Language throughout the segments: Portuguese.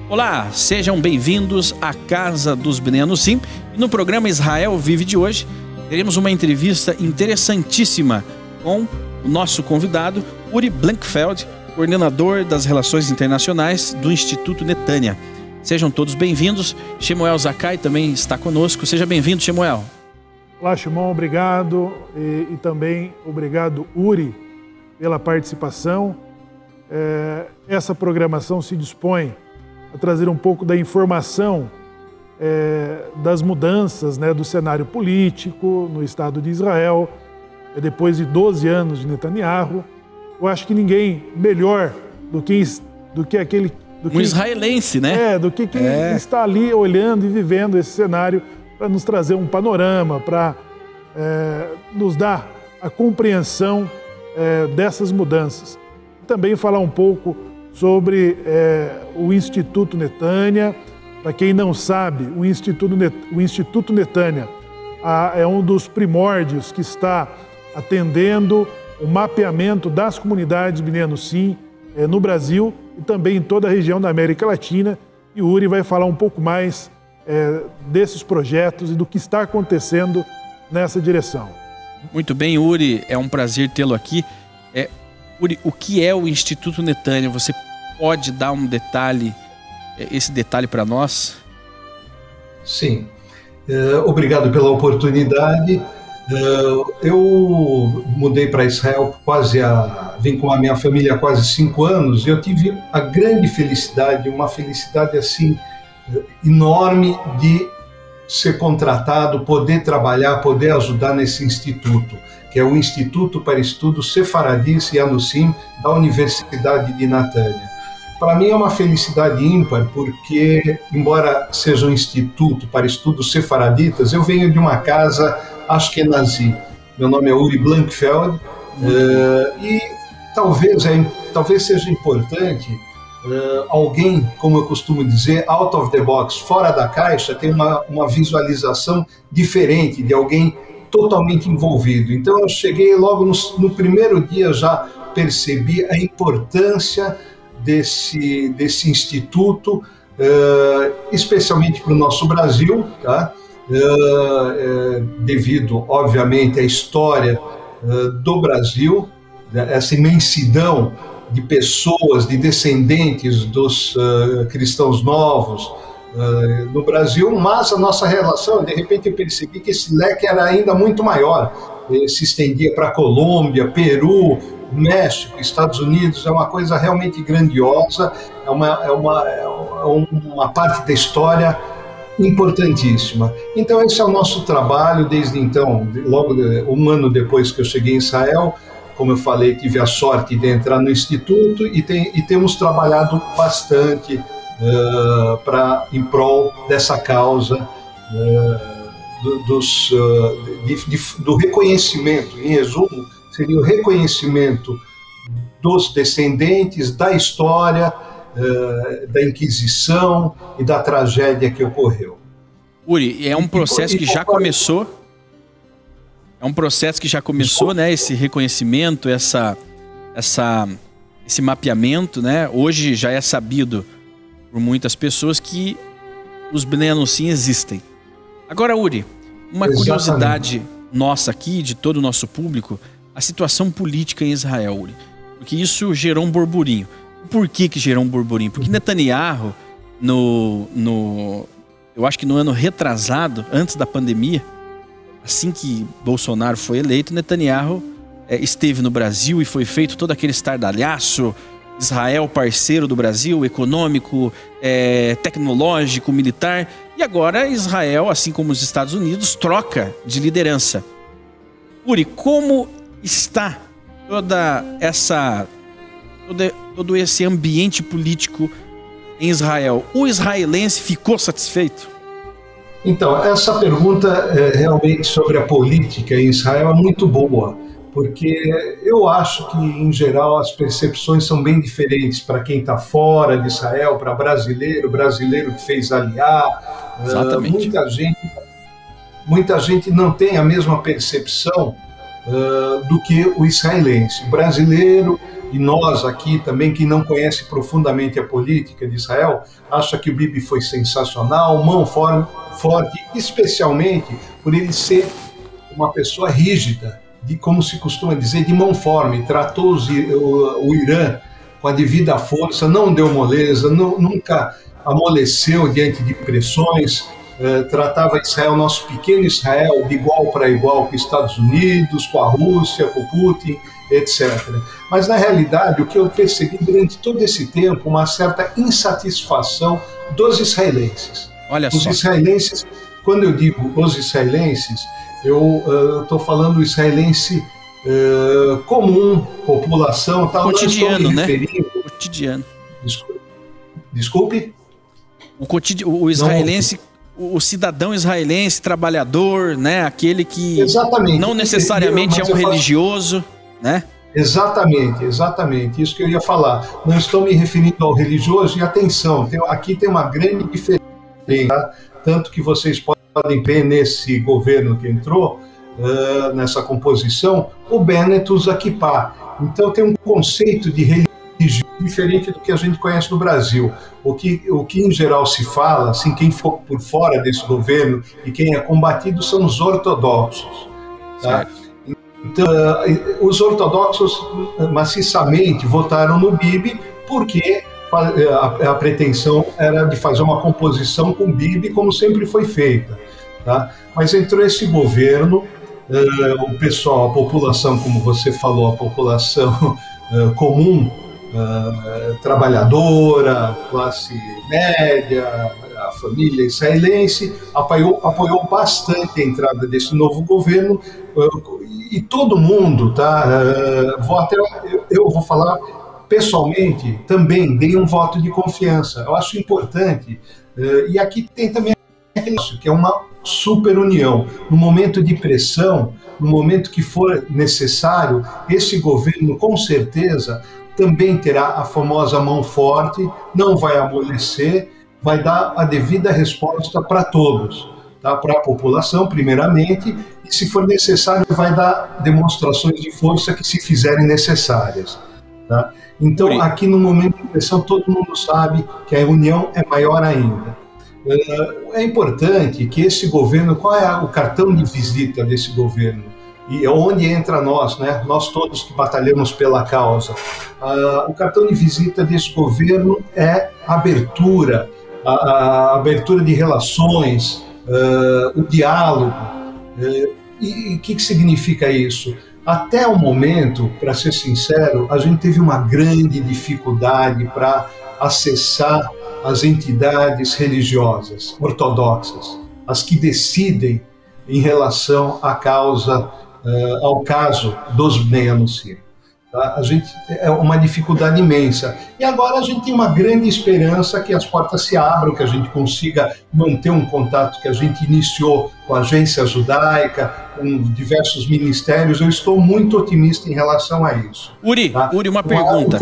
Olá, sejam bem-vindos à Casa dos Bnei Anussim. E no programa Israel Vive de hoje, teremos uma entrevista interessantíssima com o nosso convidado, Uri Blankfeld, coordenador das Relações Internacionais do Instituto Netanya. Sejam todos bem-vindos. Shemuel Zakai também está conosco. Seja bem-vindo, Shemuel. Olá, Shimon, obrigado. E também obrigado, Uri, pela participação. Essa programação se dispõe a trazer um pouco da informação das mudanças, do cenário político no Estado de Israel, depois de 12 anos de Netanyahu. Eu acho que ninguém melhor do que aquele... israelense, né? Do que quem está ali olhando e vivendo esse cenário para nos trazer um panorama, para nos dar a compreensão dessas mudanças. Também falar um pouco sobre o Instituto Netanya. Para quem não sabe, o Instituto Netanya é um dos primórdios que está atendendo o mapeamento das comunidades Bnei Anussim no Brasil e também em toda a região da América Latina. E o Uri vai falar um pouco mais desses projetos e do que está acontecendo nessa direção. Muito bem, Uri, é um prazer tê-lo aqui. Uri, o que é o Instituto Netanya? Você pode dar um detalhe, esse detalhe para nós? Sim, obrigado pela oportunidade. Eu mudei para Israel vim com a minha família há quase 5 anos e eu tive a grande felicidade, uma felicidade assim enorme de ser contratado, poder trabalhar, poder ajudar nesse instituto, que é o Instituto para Estudos Sefaradis e Anussim da Universidade de Netanya. Para mim é uma felicidade ímpar, porque, embora seja um instituto para estudos sefaraditas, eu venho de uma casa Ashkenazi. Meu nome é Uri Blankfeld, e talvez seja importante alguém, como eu costumo dizer, out of the box, fora da caixa, ter uma visualização diferente de alguém totalmente envolvido. Então eu cheguei logo no primeiro dia, já percebi a importância desse instituto, especialmente para o nosso Brasil, tá? Devido, obviamente, à história do Brasil, essa imensidão de pessoas, de descendentes dos cristãos novos no Brasil, mas a nossa relação, de repente eu percebi que esse leque era ainda muito maior, se estendia para Colômbia, Peru, México, Estados Unidos. É uma coisa realmente grandiosa, é uma parte da história importantíssima. Então esse é o nosso trabalho desde então, logo um ano depois que eu cheguei em Israel. Como eu falei, tive a sorte de entrar no Instituto e temos trabalhado bastante em prol dessa causa do reconhecimento. Em resumo, seria o reconhecimento dos descendentes, da história, da Inquisição e da tragédia que ocorreu. Uri, é um processo que já começou? É um processo que já começou, né? Esse reconhecimento, esse mapeamento, né? Hoje já é sabido por muitas pessoas que os Bnei Anussim existem. Agora, Uri, uma curiosidade nossa aqui, de todo o nosso público, a situação política em Israel, Uri. Porque isso gerou um burburinho. Por que gerou um burburinho? Porque Netanyahu, eu acho que no ano retrasado, antes da pandemia, assim que Bolsonaro foi eleito, Netanyahu esteve no Brasil e foi feito todo aquele estardalhaço. Israel, parceiro do Brasil, econômico, tecnológico, militar. E agora Israel, assim como os Estados Unidos, troca de liderança. Uri, como está toda essa todo esse ambiente político em Israel, o israelense ficou satisfeito? Então, essa pergunta realmente sobre a política em Israel é muito boa, porque eu acho que, em geral, as percepções são bem diferentes para quem está fora de Israel, para brasileiro que fez aliar. Exatamente. Muita gente não tem a mesma percepção do que o israelense. O brasileiro, e nós aqui também, que não conhece profundamente a política de Israel, acha que o Bibi foi sensacional, mão forte, especialmente por ele ser uma pessoa rígida, de, como se costuma dizer, de mão forte. Tratou o Irã com a devida força, não deu moleza, nunca amoleceu diante de pressões, tratava Israel, nosso pequeno Israel, de igual para igual com os Estados Unidos, com a Rússia, com o Putin, etc. Mas, na realidade, o que eu percebi durante todo esse tempo, uma certa insatisfação dos israelenses. Olha só. Os israelenses, quando eu digo os israelenses, eu estou falando israelense comum, população, tal. Cotidiano, né? Cotidiano. Desculpe? O israelense, o cidadão israelense, trabalhador, né? Aquele que exatamente, não necessariamente é um religioso, né? Exatamente, isso que eu ia falar. Não estou me referindo ao religioso, e atenção, aqui tem uma grande diferença, tá? Tanto que vocês podem ver nesse governo que entrou, nessa composição, o Bennett usa kippah. Então tem um conceito de religião diferente do que a gente conhece no Brasil. O que em geral se fala, assim, quem for por fora desse governo e quem é combatido são os ortodoxos, tá? Então, os ortodoxos maciçamente votaram no Bibi porque a pretensão era de fazer uma composição com Bibi, como sempre foi feita, tá? Mas entrou esse governo, o pessoal, a população, como você falou, a população comum, trabalhadora, classe média, a família israelense, apoiou bastante a entrada desse novo governo, e todo mundo, tá? Eu vou falar pessoalmente, também dei um voto de confiança. Eu acho importante, e aqui tem também isso, que é uma super união. No momento de pressão, no momento que for necessário, esse governo, com certeza, também terá a famosa mão forte, não vai amolecer, vai dar a devida resposta para todos, tá? Para a população, primeiramente, e, se for necessário, vai dar demonstrações de força que se fizerem necessárias, tá? Então, aqui no momento de pressão, todo mundo sabe que a união é maior ainda. É importante que esse governo, qual é o cartão de visita desse governo? E onde entra nós, né? Nós todos que batalhamos pela causa. O cartão de visita desse governo é a abertura de relações, o diálogo. E o que significa isso? Até o momento, para ser sincero, a gente teve uma grande dificuldade para acessar as entidades religiosas ortodoxas, as que decidem em relação à causa, ao caso dos Bnei Anusim. Tá? A gente é uma dificuldade imensa. E agora a gente tem uma grande esperança que as portas se abram, que a gente consiga manter um contato que a gente iniciou com a agência judaica, com diversos ministérios. Eu estou muito otimista em relação a isso. Uri, uma pergunta.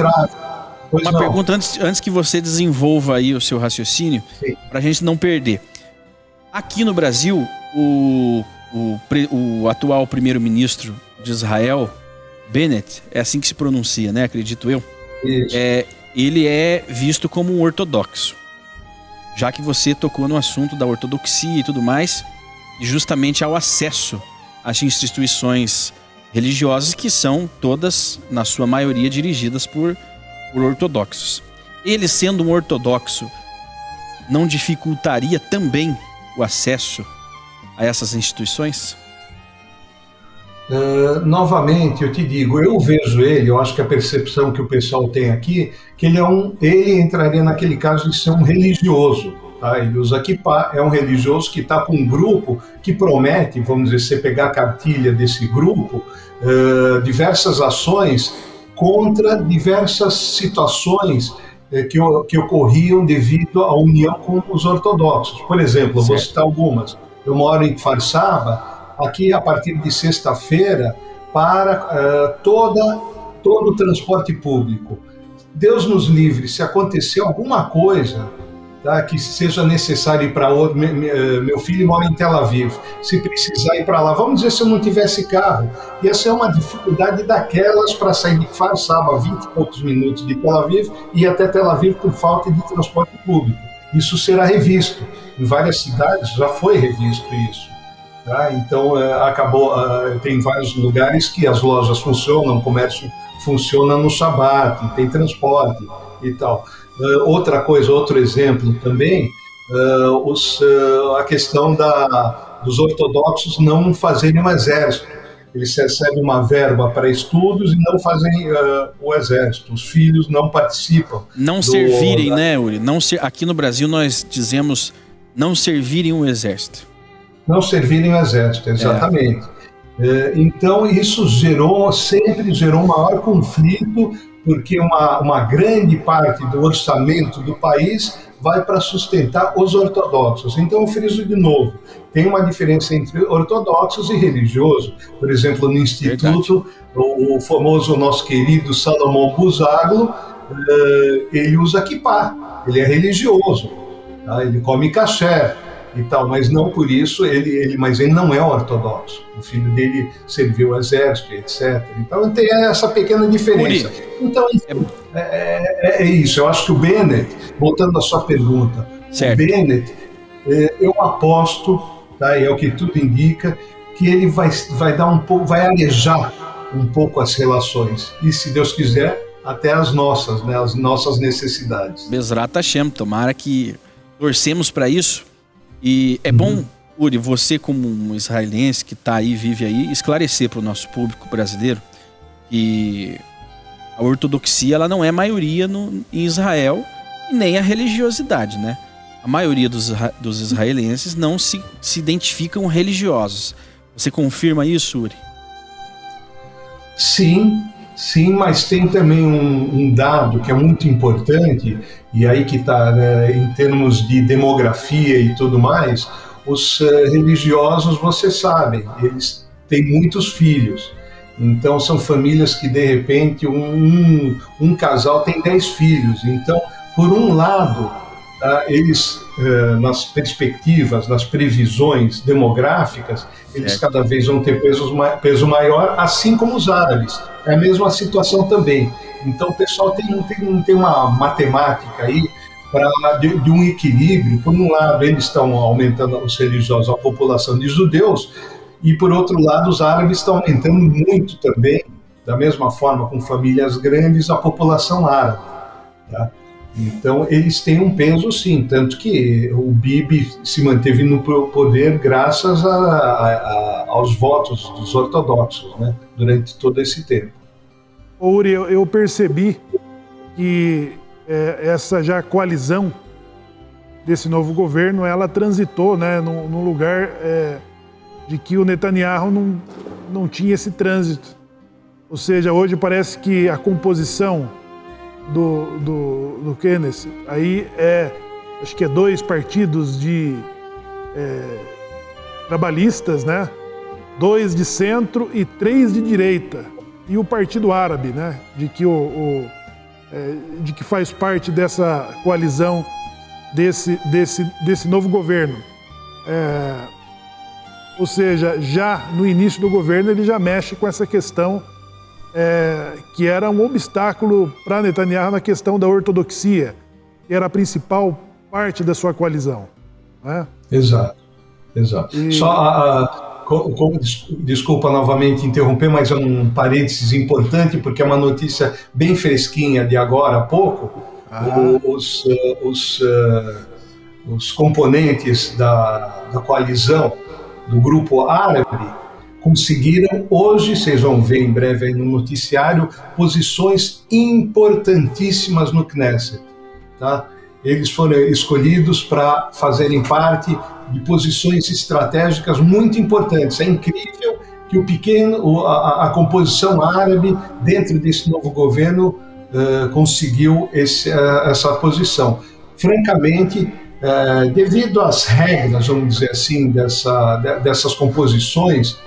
Pergunta antes que você desenvolva aí o seu raciocínio, para a gente não perder. Aqui no Brasil, o atual primeiro-ministro de Israel, Bennett, é assim que se pronuncia, né? Acredito eu. Isso. Ele é visto como um ortodoxo. Já que você tocou no assunto da ortodoxia e tudo mais, e justamente ao acesso às instituições religiosas que são todas, na sua maioria, dirigidas por ortodoxos. Ele, sendo um ortodoxo, não dificultaria também o acesso a essas instituições? Novamente, eu te digo, eu vejo ele, eu acho que a percepção que o pessoal tem aqui, que ele entraria naquele caso de ser um religioso, tá? Ele usa kippah, é um religioso que está com um grupo que promete, vamos dizer, você pegar a cartilha desse grupo, diversas ações contra diversas situações que ocorriam devido à união com os ortodoxos. Por exemplo, eu vou citar algumas. Eu moro em Kfar-Saba, aqui a partir de sexta-feira, para todo o transporte público. Deus nos livre, se acontecer alguma coisa, tá, que seja necessário ir para outro, meu filho mora em Tel Aviv, se precisar ir para lá, vamos dizer, se eu não tivesse carro, ia ser uma dificuldade daquelas para sair de Kfar-Saba, 20 e poucos minutos de Tel Aviv, e ir até Tel Aviv por falta de transporte público. Isso será revisto. Em várias cidades já foi revisto isso. Tá? Então, tem vários lugares que as lojas funcionam, o comércio funciona no Shabat, tem transporte e tal. Outra coisa, outro exemplo também, a questão dos ortodoxos não fazerem um exército. Eles recebem uma verba para estudos e não fazem o exército. Os filhos não participam. Não servirem, né, Uri? Aqui no Brasil nós dizemos não servirem o exército. Não servirem o exército, exatamente. Então isso sempre gerou maior conflito, porque uma grande parte do orçamento do país vai para sustentar os ortodoxos. Então eu friso de novo, tem uma diferença entre ortodoxos e religioso. Por exemplo, no Instituto, o famoso, nosso querido Salomão Buzaglo, ele usa kippá, ele é religioso, tá? Ele come kasher e tal, mas não por isso, mas ele não é ortodoxo. O filho dele serviu o exército, etc. Então tem essa pequena diferença. Então é isso. Eu acho que o Bennett, voltando à sua pergunta, certo. O Bennett, eu aposto, tá, é o que tudo indica, que ele vai arejar um pouco as relações. E se Deus quiser, até as nossas, né, as nossas necessidades. Bezrat Hashem, tomara que torcemos para isso. E é bom, Uri, você como um israelense que está aí, vive aí, esclarecer para o nosso público brasileiro que a ortodoxia ela não é maioria em Israel e nem a religiosidade, né? A maioria dos israelenses não se identificam religiosos. Você confirma isso, Uri? Sim, mas tem também um dado que é muito importante, e aí que está, né, em termos de demografia e tudo mais, os religiosos, vocês sabem, eles têm muitos filhos. Então são famílias que de repente um casal tem 10 filhos. Então, por um lado, eles, nas perspectivas, nas previsões demográficas, eles cada vez vão ter peso maior, assim como os árabes. É a mesma situação também. Então o pessoal tem uma matemática aí de um equilíbrio. Por um lado, eles estão aumentando, os religiosos, a população de judeus, e por outro lado, os árabes estão aumentando muito também, da mesma forma, com famílias grandes, a população árabe. Tá? Então, eles têm um peso, sim, tanto que o Bibi se manteve no poder graças aos votos dos ortodoxos, né, durante todo esse tempo. Uri, eu percebi que essa já coalizão desse novo governo, ela transitou, né, num lugar de que o Netanyahu não tinha esse trânsito. Ou seja, hoje parece que a composição do Knesset aí acho que 2 partidos de trabalhistas, né? 2 de centro e 3 de direita, e o Partido Árabe, né? De que faz parte dessa coalizão desse novo governo. Ou seja, já no início do governo ele já mexe com essa questão que era um obstáculo para Netanyahu na questão da ortodoxia, que era a principal parte da sua coalizão. Né? Exato. Só, desculpa novamente interromper, mas é um parênteses importante, porque é uma notícia bem fresquinha de agora há pouco. Os componentes da coalizão do grupo árabe conseguiram hoje, vocês vão ver em breve aí no noticiário, posições importantíssimas no Knesset. Tá? Eles foram escolhidos para fazerem parte de posições estratégicas muito importantes. É incrível que a composição árabe dentro desse novo governo conseguiu essa posição. Francamente, devido às regras, vamos dizer assim, dessas composições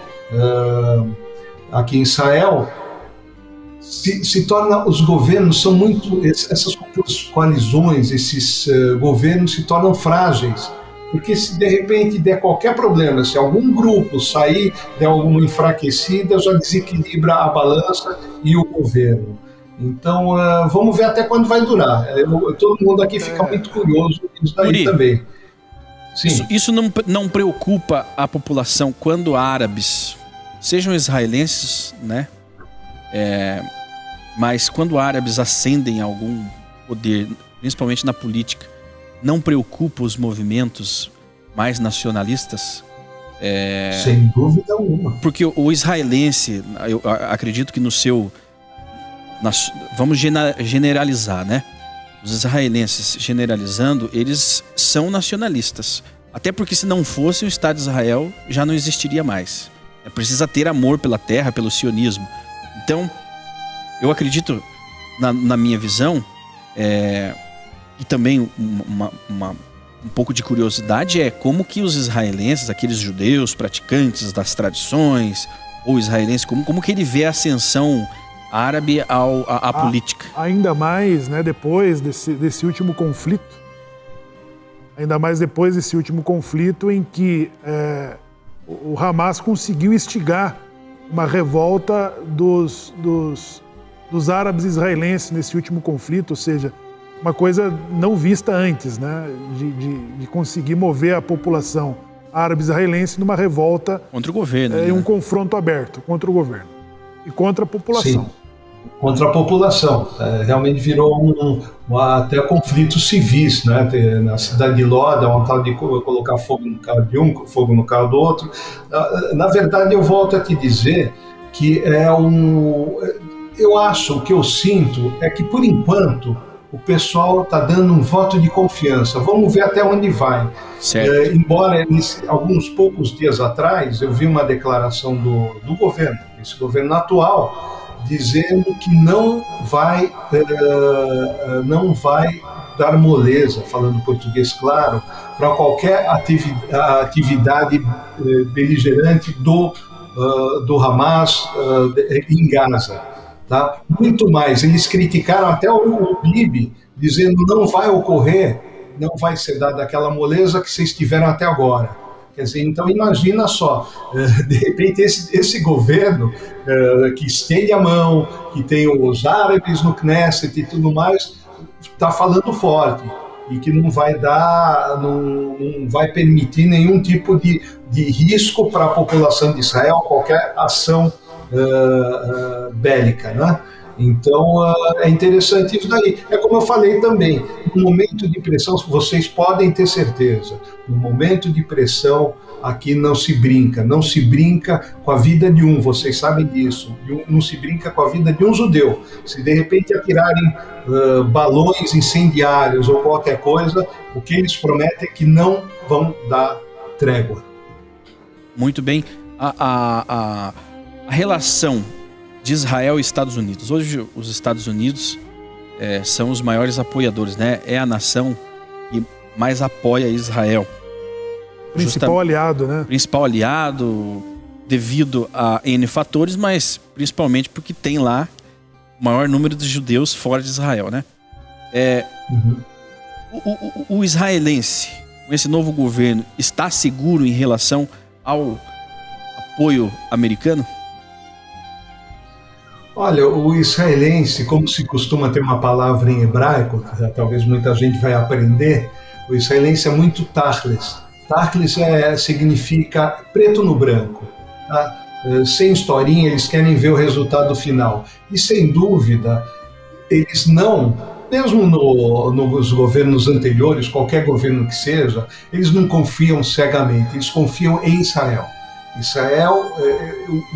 aqui em Israel, se torna, os governos são muito, essas coalizões, esses governos se tornam frágeis, porque se de repente der qualquer problema, se algum grupo sair, der alguma enfraquecida, já desequilibra a balança e o governo. Então, vamos ver até quando vai durar. Todo mundo aqui fica muito curioso nisso daí Uri, também. Sim. Isso não preocupa a população quando árabes, sejam israelenses, né? Mas quando árabes ascendem a algum poder, principalmente na política, não preocupa os movimentos mais nacionalistas? Sem dúvida alguma. Porque o israelense, eu acredito que vamos generalizar, né? Os israelenses, generalizando, eles são nacionalistas. Até porque se não fosse o Estado de Israel, já não existiria mais. Precisa ter amor pela terra, pelo sionismo. Então, eu acredito, na minha visão, e também um pouco de curiosidade, como que os israelenses, aqueles judeus praticantes das tradições, ou israelenses, como que ele vê a ascensão árabe à política. Ainda mais, né, depois desse último conflito, em que o Hamas conseguiu instigar uma revolta dos árabes israelenses nesse último conflito, ou seja, uma coisa não vista antes, né, de conseguir mover a população árabe israelense numa revolta contra o governo, em um confronto aberto contra o governo e contra a população. Sim, contra a população. Realmente virou até conflitos civis, né? Na cidade de Lod, a vontade de colocar fogo no carro de um, fogo no carro do outro. Na verdade, eu volto a te dizer que eu acho, o que eu sinto é que, por enquanto, o pessoal está dando um voto de confiança. Vamos ver até onde vai. Embora, alguns poucos dias atrás, eu vi uma declaração do governo, esse governo atual, dizendo que não vai dar moleza, falando português claro, para qualquer atividade beligerante do Hamas em Gaza. Tá? Muito mais, eles criticaram até o Bibi, dizendo não vai ocorrer, não vai ser dada aquela moleza que vocês tiveram até agora. Quer dizer, então imagina só, de repente esse governo que estende a mão, que tem os árabes no Knesset e tudo mais, está falando forte e que não vai permitir nenhum tipo de risco para a população de Israel, qualquer ação bélica, né? Então é interessante isso daí. É como eu falei também, no momento de pressão, vocês podem ter certeza, no momento de pressão aqui não se brinca com a vida de vocês sabem disso, não se brinca com a vida de um judeu. Se de repente atirarem balões incendiários ou qualquer coisa, o que eles prometem é que não vão dar trégua. Muito bem. A relação de Israel e Estados Unidos. Hoje os Estados Unidos são os maiores apoiadores, né? É a nação que mais apoia Israel. Principal aliado, né? Principal aliado devido a N fatores, mas principalmente porque tem lá o maior número de judeus fora de Israel, né? O israelense, com esse novo governo, está seguro em relação ao apoio americano? Olha, o israelense, como se costuma ter uma palavra em hebraico, talvez muita gente vai aprender, o israelense é muito tachlis. Tachlis significa preto no branco, tá? Sem historinha, eles querem ver o resultado final. E sem dúvida, eles não, mesmo nos governos anteriores, qualquer governo que seja, eles não confiam cegamente, eles confiam em Israel. Israel,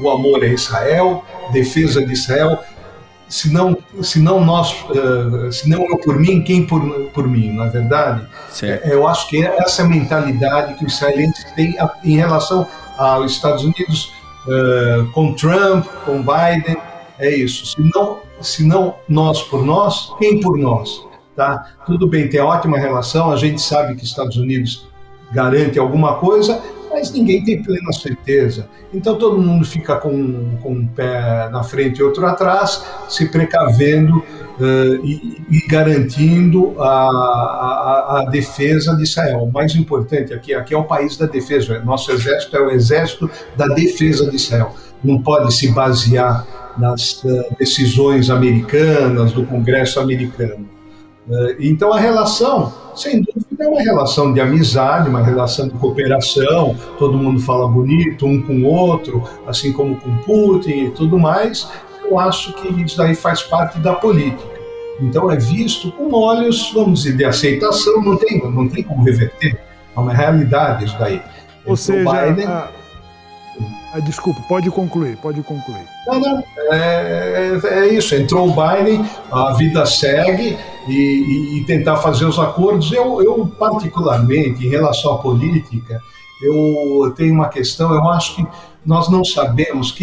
o amor é Israel, defesa de Israel. Se não eu por mim, quem por mim, não é verdade? Eu acho que essa mentalidade que os israelenses têm em relação aos Estados Unidos, com Trump, com Biden, é isso. Se não nós por nós, quem por nós? Tá? Tudo bem, tem ótima relação, a gente sabe que Estados Unidos garante alguma coisa, mas ninguém tem plena certeza. Então todo mundo fica com um pé na frente e outro atrás, se precavendo e garantindo a defesa de Israel. O mais importante aqui é o país da defesa. Nosso exército é o exército da defesa de Israel. Não pode se basear nas decisões americanas, do Congresso americano. Então a relação, sem dúvida, é uma relação de amizade, uma relação de cooperação, todo mundo fala bonito um com o outro, assim como com Putin e tudo mais. Eu acho que isso daí faz parte da política. Então é visto com olhos, vamos dizer, de aceitação, não tem como reverter, é uma realidade isso daí. Ou seja, Biden... desculpa, pode concluir. Não, é isso, entrou o Biden, a vida segue e tentar fazer os acordos. Eu particularmente, em relação à política, eu tenho uma questão, eu acho que nós não sabemos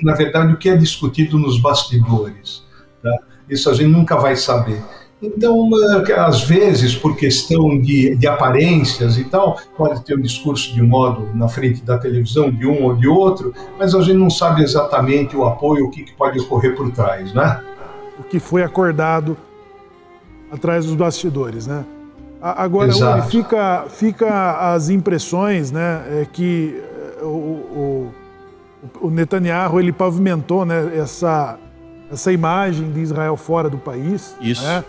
na verdade, o que é discutido nos bastidores. Tá? Isso a gente nunca vai saber. Então, às vezes, por questão de aparências e tal, pode ter um discurso de um modo na frente da televisão, de um ou de outro, mas a gente não sabe exatamente o apoio, o que pode ocorrer por trás, né? O que foi acordado atrás dos bastidores, né? Agora, Uri, fica as impressões, né, que o Netanyahu, ele pavimentou, né, essa imagem de Israel fora do país. Isso. Né?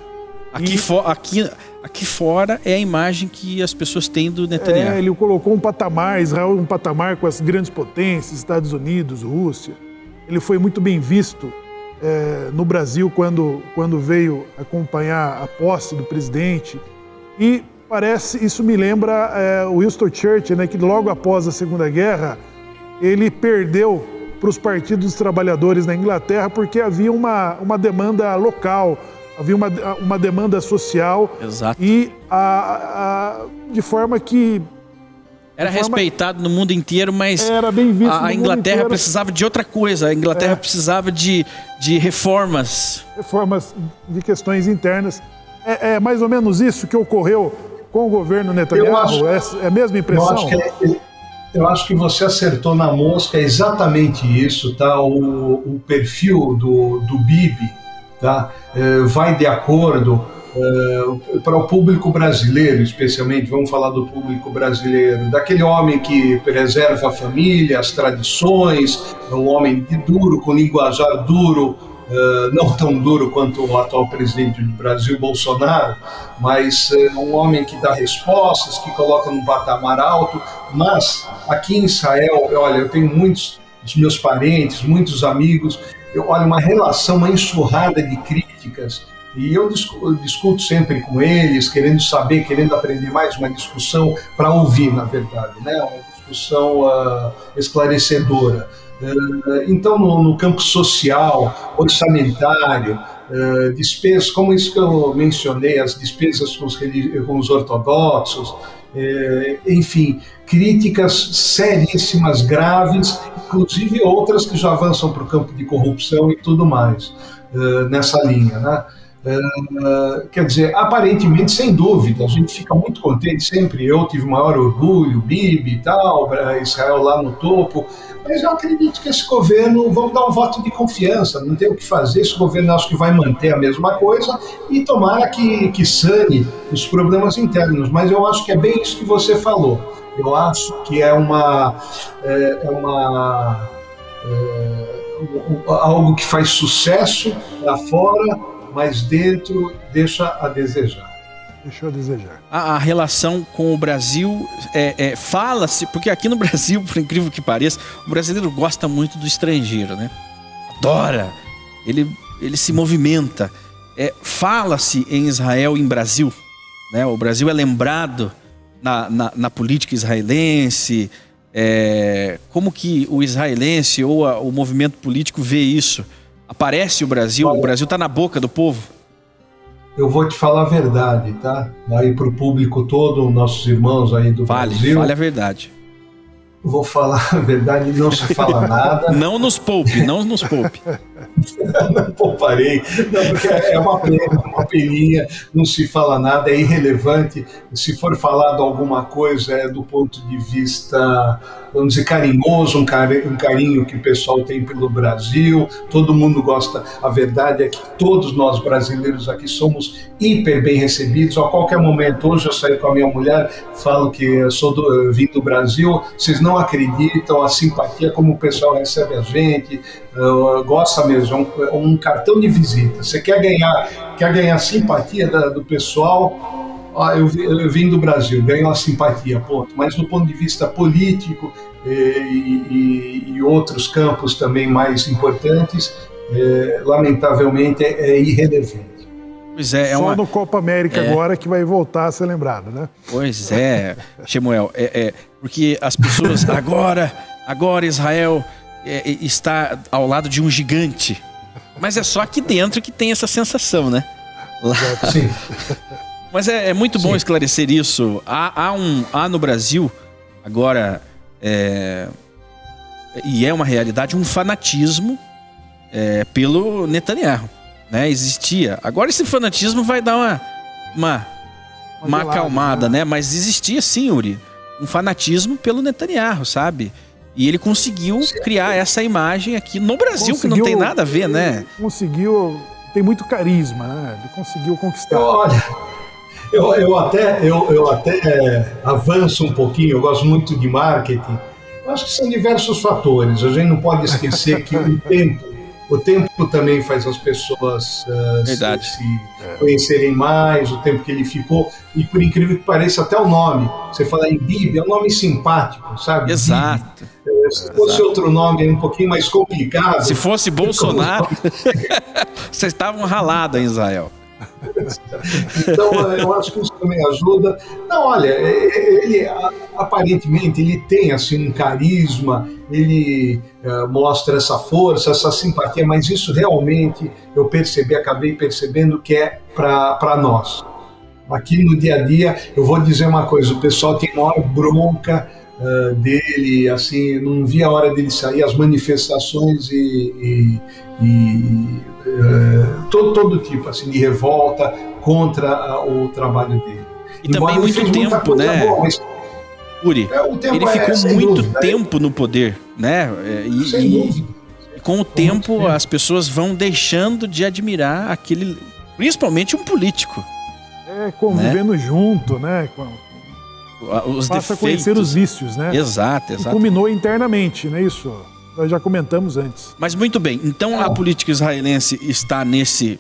Aqui fora é a imagem que as pessoas têm do Netanyahu. Ele colocou Israel um patamar com as grandes potências, Estados Unidos, Rússia. Ele foi muito bem visto no Brasil quando veio acompanhar a posse do presidente. E isso me lembra o Winston Churchill, né, que logo após a Segunda Guerra, ele perdeu para os partidos dos trabalhadores na Inglaterra porque havia uma demanda local, havia uma demanda social. Exato. E de forma que... Era respeitado no mundo inteiro, mas era bem visto a Inglaterra precisava de outra coisa. A Inglaterra precisava de reformas. Reformas de questões internas. É mais ou menos isso que ocorreu com o governo Netanyahu? É a mesma impressão? Eu acho que você acertou na mosca, é exatamente isso, tá? O perfil do Bibi, tá? Vai de acordo para o público brasileiro, especialmente, vamos falar do público brasileiro, daquele homem que preserva a família, as tradições, um homem de duro, com linguajar duro, não tão duro quanto o atual presidente do Brasil, Bolsonaro, mas um homem que dá respostas, que coloca num patamar alto. Mas aqui em Israel, olha, eu tenho muitos dos meus parentes, muitos amigos, olha, uma relação, uma enxurrada de críticas, e eu discuto sempre com eles, querendo saber, querendo aprender mais, uma discussão para ouvir, na verdade, né? Uma discussão esclarecedora. Então, no campo social, orçamentário, despesas, como isso que eu mencionei, as despesas com os ortodoxos, enfim, críticas seríssimas, graves, inclusive outras que já avançam para o campo de corrupção e tudo mais, nessa linha, né? Quer dizer, aparentemente, sem dúvida, a gente fica muito contente sempre. Eu tive maior orgulho, Bibi e tal, Israel lá no topo, mas eu acredito que esse governo, vamos dar um voto de confiança, não tem o que fazer. Esse governo acho que vai manter a mesma coisa e tomara que sane os problemas internos, mas eu acho que é bem isso que você falou. Eu acho que algo que faz sucesso lá fora, mas dentro deixa a desejar. Deixou a desejar. A relação com o Brasil, fala-se, porque aqui no Brasil, por incrível que pareça, o brasileiro gosta muito do estrangeiro, né? Adora, ele se movimenta. Fala-se em Israel, em Brasil, né? O Brasil é lembrado na política israelense. Como que o israelense ou o movimento político vê isso? Aparece o Brasil está na boca do povo? Eu vou te falar a verdade, tá? Aí para o público todo, nossos irmãos aí do Brasil. Fale a verdade. vou falar a verdade, não se fala nada. Não nos poupe, não nos poupe. Não pouparei, não, porque é uma pena, uma peninha, não se fala nada, é irrelevante. Se for falado alguma coisa, é do ponto de vista, vamos dizer, carinhoso, um carinho que o pessoal tem pelo Brasil, todo mundo gosta. A verdade é que todos nós brasileiros aqui somos hiper bem recebidos. A qualquer momento, hoje eu saí com a minha mulher, falo que eu vim do Brasil, vocês não acreditam a simpatia como o pessoal recebe a gente, gosta mesmo, é um cartão de visita. Você quer ganhar simpatia do pessoal, eu vim do Brasil, ganho a simpatia, ponto. Mas do ponto de vista político e outros campos também mais importantes, lamentavelmente é irrelevante. Pois é, Só no Copa América agora que vai voltar a ser lembrado, né? Pois é, Shemuel, porque as pessoas agora Israel está ao lado de um gigante, mas é só aqui dentro que tem essa sensação, né? Sim. Mas é muito bom esclarecer isso. Há no Brasil agora e é uma realidade, um fanatismo pelo Netanyahu, né? Existia. Agora esse fanatismo vai dar uma acalmada, né? Mas existia sim, Uri, um fanatismo pelo Netanyahu, sabe? E ele conseguiu criar essa imagem aqui no Brasil, que não tem nada a ver, né? Conseguiu, tem muito carisma, né? Ele conseguiu conquistar. Olha, eu até avanço um pouquinho, eu gosto muito de marketing. Eu acho que são diversos fatores. A gente não pode esquecer que o tempo também faz as pessoas se conhecerem mais, o tempo que ele ficou. E por incrível que pareça, até o nome. Você fala em Bibi, é um nome simpático, sabe? Exato. Se fosse outro nome um pouquinho mais complicado... Se fosse Bolsonaro, vocês estavam ralados em Israel. Então, eu acho que isso também ajuda. Não, olha, ele aparentemente ele tem assim um carisma, ele mostra essa força, essa simpatia, mas isso realmente eu acabei percebendo que é para nós. Aqui no dia a dia, eu vou dizer uma coisa, o pessoal tem maior bronca dele, assim, não vi a hora dele sair, as manifestações todo tipo assim, de revolta contra o trabalho dele. E também muito tempo, né? Boa, mas, Uri, ele ficou muito tempo no poder, né? E com o tempo as pessoas vão deixando de admirar aquele, principalmente um político. Convivendo junto, né? Os passa defeitos. A conhecer os vícios, né? Exato. E culminou internamente, não é isso? Nós já comentamos antes. Mas muito bem, então a política israelense está nesse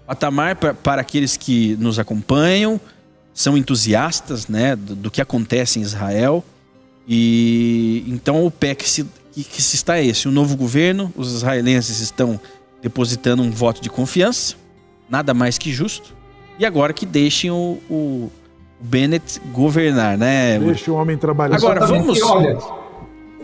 patamar para aqueles que nos acompanham, são entusiastas, né, do que acontece em Israel. E então o pé que se está esse, um novo governo, os israelenses estão depositando um voto de confiança, nada mais que justo. E agora que deixem o Bennett governar, né? Deixa o homem trabalhar. Agora vamos... Olha,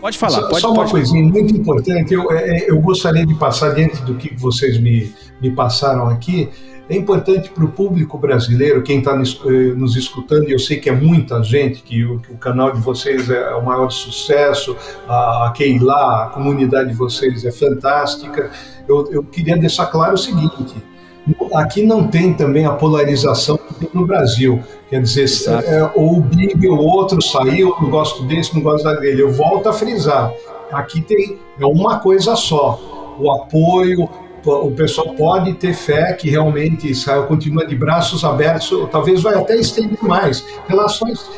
pode falar. Só uma coisinha muito importante. Eu gostaria de passar diante do que vocês me passaram aqui. É importante para o público brasileiro, quem está nos escutando, e eu sei que é muita gente, que o canal de vocês é o maior sucesso, a Keilah, a comunidade de vocês é fantástica. Eu queria deixar claro o seguinte: aqui não tem também a polarização que tem no Brasil. Quer dizer, ou o Bibi ou o outro saiu, não gosto desse, não gosto daquele. Eu volto a frisar. Aqui é uma coisa só. O apoio, o pessoal pode ter fé que realmente Israel continua de braços abertos, talvez vai até estender mais. Relações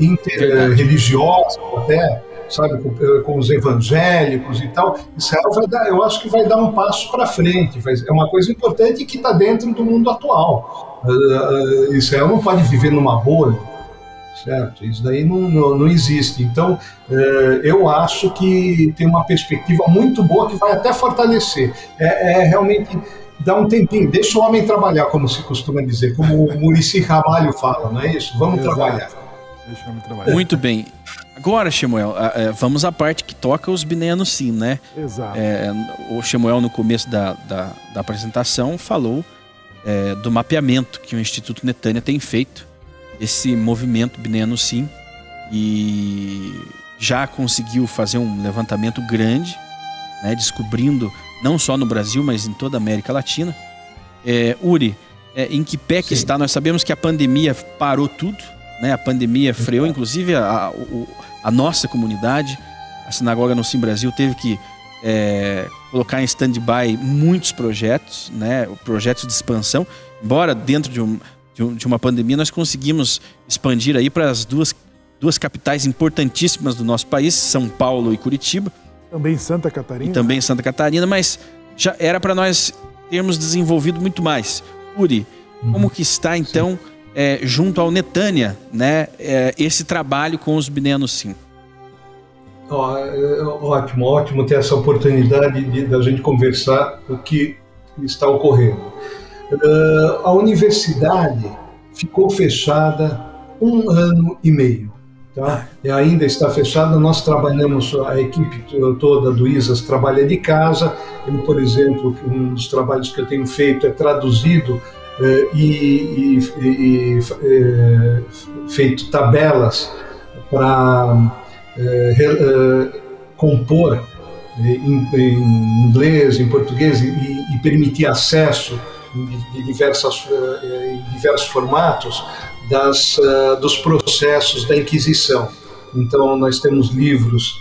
interreligiosas até, sabe, com os evangélicos e tal. Israel eu acho que vai dar um passo para frente. É uma coisa importante que está dentro do mundo atual. Israel não pode viver numa bolha, certo? Isso daí não existe. Então, eu acho que tem uma perspectiva muito boa que vai até fortalecer. Realmente dar um tempinho, deixa o homem trabalhar, como se costuma dizer, como o Muricy Ramalho fala, não é isso? Vamos trabalhar. Deixa o homem trabalhar. Muito bem. Agora, Shemuel, vamos à parte que toca os Bnei Anusim, né? Exato. O Shemuel, no começo da apresentação, falou do mapeamento que o Instituto Netanya tem feito, esse movimento Bnei Anusim, e já conseguiu fazer um levantamento grande, né, descobrindo não só no Brasil, mas em toda a América Latina. Uri, em que pé que está? Nós sabemos que a pandemia parou tudo, né? A pandemia freou, inclusive, a nossa comunidade. A Sinagoga no Sim Brasil teve que colocar em stand-by muitos projetos, né? Projetos de expansão. Embora dentro de uma pandemia nós conseguimos expandir aí para as duas capitais importantíssimas do nosso país, São Paulo e Curitiba. Também Santa Catarina. E também Santa Catarina, mas já era para nós termos desenvolvido muito mais. Uri, como que está então junto ao Netânia, né, esse trabalho com os Bnei Anussim? Ótimo ter essa oportunidade da gente conversar o que está ocorrendo. A universidade ficou fechada 1 ano e meio. Tá? E ainda está fechada. Nós trabalhamos, a equipe toda do ISAS trabalha de casa. Eu, por exemplo, um dos trabalhos que eu tenho feito é traduzido e feito tabelas para compor em inglês, em português e permitir acesso em diversos formatos dos processos da Inquisição. Então, nós temos livros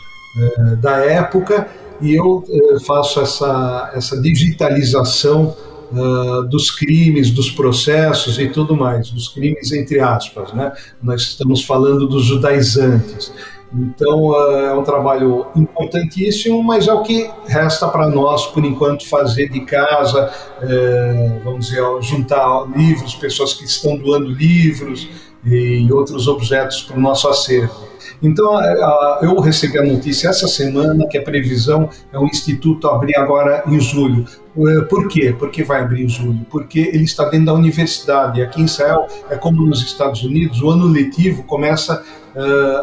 da época e eu faço essa digitalização dos crimes, dos processos e tudo mais, dos crimes entre aspas, né? Nós estamos falando dos judaizantes. Então, é um trabalho importantíssimo, mas é o que resta para nós, por enquanto, fazer de casa, vamos dizer, juntar livros, pessoas que estão doando livros e outros objetos para o nosso acervo. Então, eu recebi a notícia essa semana que a previsão é o Instituto abrir agora em julho. Por quê? Por que vai abrir em julho? Porque ele está dentro da universidade. Aqui em Israel, é como nos Estados Unidos, o ano letivo começa,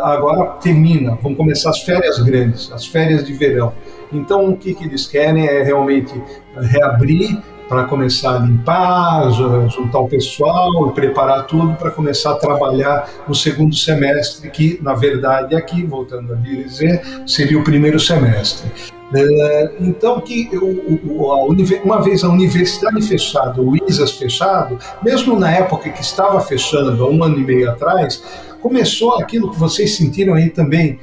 agora termina, vão começar as férias grandes, as férias de verão. Então, o que eles querem é realmente reabrir para começar a limpar, juntar o pessoal e preparar tudo para começar a trabalhar no segundo semestre, que, na verdade, aqui, voltando a dizer, seria o primeiro semestre. Então, uma vez a universidade fechada, o ISAS fechado, mesmo na época que estava fechando, há 1 ano e meio atrás, começou aquilo que vocês sentiram aí também,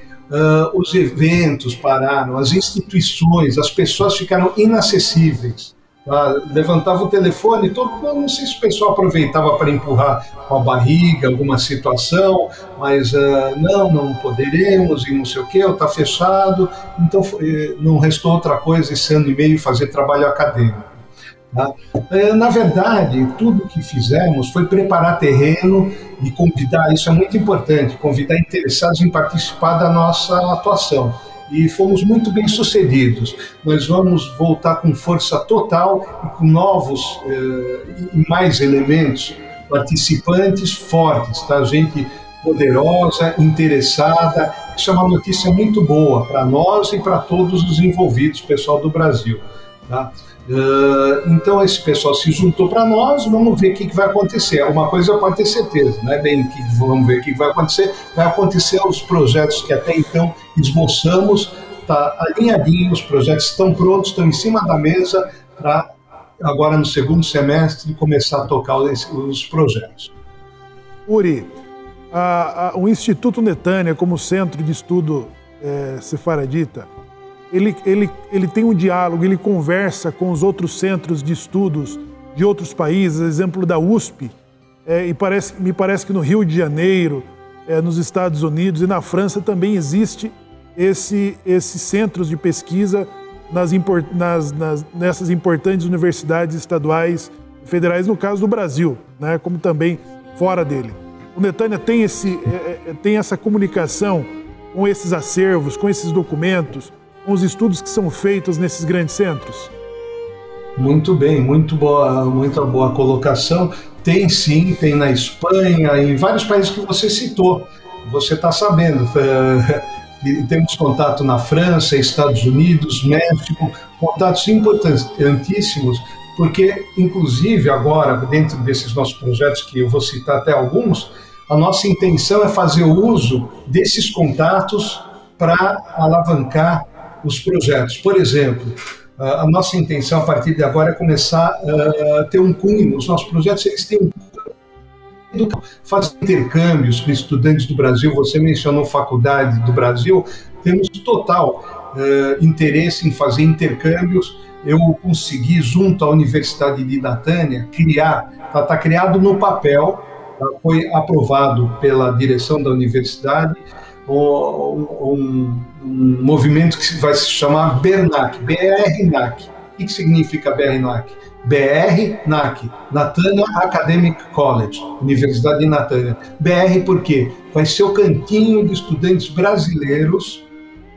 os eventos pararam, as instituições, as pessoas ficaram inacessíveis. Levantava o telefone, não sei se o pessoal aproveitava para empurrar com a barriga alguma situação, mas não poderemos e não sei o que, está fechado. Então não restou outra coisa esse ano e meio fazer trabalho acadêmico. Tá? Na verdade, tudo que fizemos foi preparar terreno e convidar, isso é muito importante, convidar interessados em participar da nossa atuação. E fomos muito bem sucedidos. Nós vamos voltar com força total e com novos e mais elementos, participantes fortes, tá? Gente poderosa, interessada. Isso é uma notícia muito boa para nós e para todos os envolvidos, pessoal do Brasil. Tá? Então esse pessoal se juntou para nós, vamos ver o que vai acontecer. Uma coisa pode ter certeza, não é bem que vamos ver o que vai acontecer os projetos que até então esboçamos, tá alinhadinho, os projetos estão prontos, estão em cima da mesa para agora no segundo semestre começar a tocar os projetos. Uri, o Instituto Netânia como centro de estudo sefaradita, ele tem um diálogo, ele conversa com os outros centros de estudos de outros países, exemplo da USP, me parece que no Rio de Janeiro, nos Estados Unidos e na França também existe esses centros de pesquisa nessas importantes universidades estaduais e federais, no caso do Brasil, né, como também fora dele. O Netânia tem essa comunicação com esses acervos, com esses documentos, com os estudos que são feitos nesses grandes centros? Muito bem, muito boa colocação. Tem sim, tem na Espanha, em vários países que você citou. Você está sabendo, temos contato na França, Estados Unidos, México, contatos importantíssimos, porque, inclusive, agora, dentro desses nossos projetos, que eu vou citar até alguns, A nossa intenção é fazer uso desses contatos para alavancar os projetos. Por exemplo, a nossa intenção a partir de agora é começar a ter um cunho. Os nossos projetos, eles têm um cunho, fazer intercâmbios com estudantes do Brasil. Você mencionou Faculdade do Brasil, temos total interesse em fazer intercâmbios. Eu consegui, junto à Universidade de Natânia, está criado no papel, foi aprovado pela direção da universidade, um movimento que vai se chamar BRNAC, BR-NAC. O que significa BR-NAC? BR-NAC, Natânia Academic College, Universidade de Natânia. BR por quê? Vai ser o cantinho de estudantes brasileiros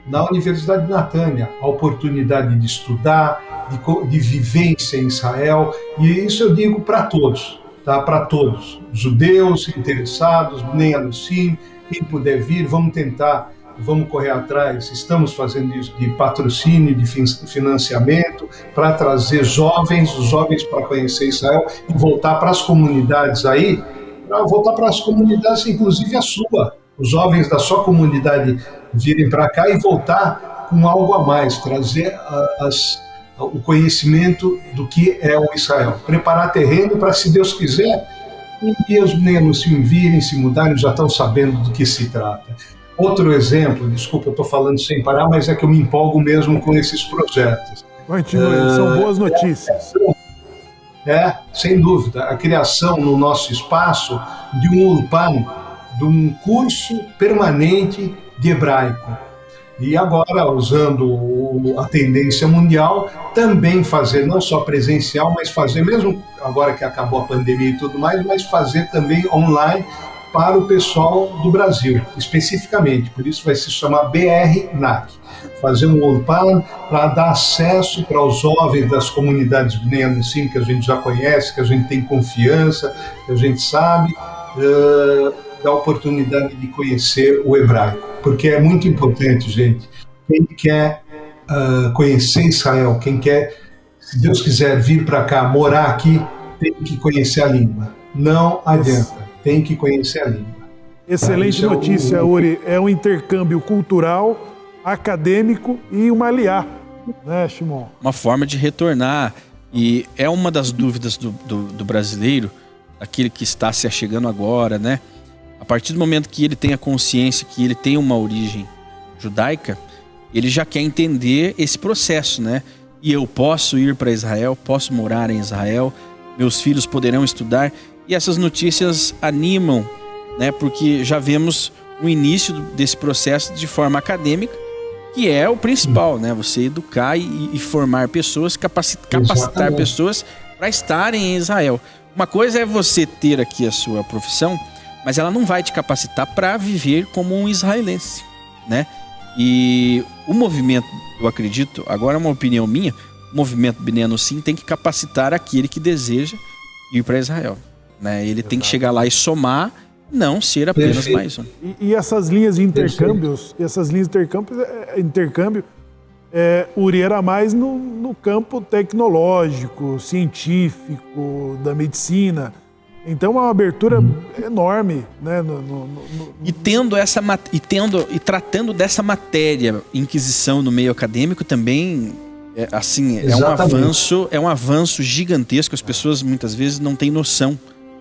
na Universidade de Natânia, a oportunidade de estudar, de vivência em Israel, e isso eu digo para todos, tá? Para todos, judeus interessados, Bnei Anusim, quem puder vir, vamos tentar, vamos correr atrás, estamos fazendo isso de patrocínio, de financiamento, para trazer os jovens para conhecer Israel e voltar para as comunidades aí, para voltar para as comunidades, inclusive a sua, os jovens da sua comunidade virem para cá e voltar com algo a mais, trazer o conhecimento do que é o Israel. Preparar terreno para, se Deus quiser, e os meninos se virem, se mudarem, já estão sabendo do que se trata. Outro exemplo, desculpa, eu estou falando sem parar, mas é que eu me empolgo mesmo com esses projetos. Continue, são boas notícias. Sem dúvida, a criação no nosso espaço de um Ulpan, de um curso permanente de hebraico. E agora, usando a tendência mundial, também fazer, não só presencial, mas fazer, mesmo agora que acabou a pandemia e tudo mais, mas fazer também online para o pessoal do Brasil, especificamente. Por isso vai se chamar BR-NAC. Fazer um Ulpan para dar acesso para os jovens das comunidades Bnei Anusim, que a gente já conhece, que a gente tem confiança, que a gente sabe, da oportunidade de conhecer o hebraico, porque é muito importante, gente. Quem quer conhecer Israel, quem quer, se Deus quiser, vir para cá, morar aqui, tem que conhecer a língua. Não adianta, tem que conhecer a língua. Excelente notícia, Uri. É um intercâmbio cultural, acadêmico e uma aliá, né, Shimon? Uma forma de retornar. E é uma das dúvidas do brasileiro, aquele que está se achegando agora, né? A partir do momento que ele tem a consciência que ele tem uma origem judaica, ele já quer entender esse processo, né? E eu posso ir para Israel, posso morar em Israel, meus filhos poderão estudar. E essas notícias animam, né? Porque já vemos o início desse processo de forma acadêmica, que é o principal, né? Você educar e formar pessoas, capacitar pessoas para estarem em Israel. Uma coisa é você ter aqui a sua profissão, mas ela não vai te capacitar para viver como um israelense, né? E o movimento, eu acredito, agora é uma opinião minha, o movimento Bnei Anusim tem que capacitar aquele que deseja ir para Israel, né? Ele tem que chegar lá e somar, não ser apenas mais um. E essas linhas de intercâmbios, Uri, era mais no campo tecnológico, científico, da medicina. Então é uma abertura enorme, né? E tratando dessa matéria, Inquisição no meio acadêmico também é um avanço gigantesco. As pessoas muitas vezes não têm noção,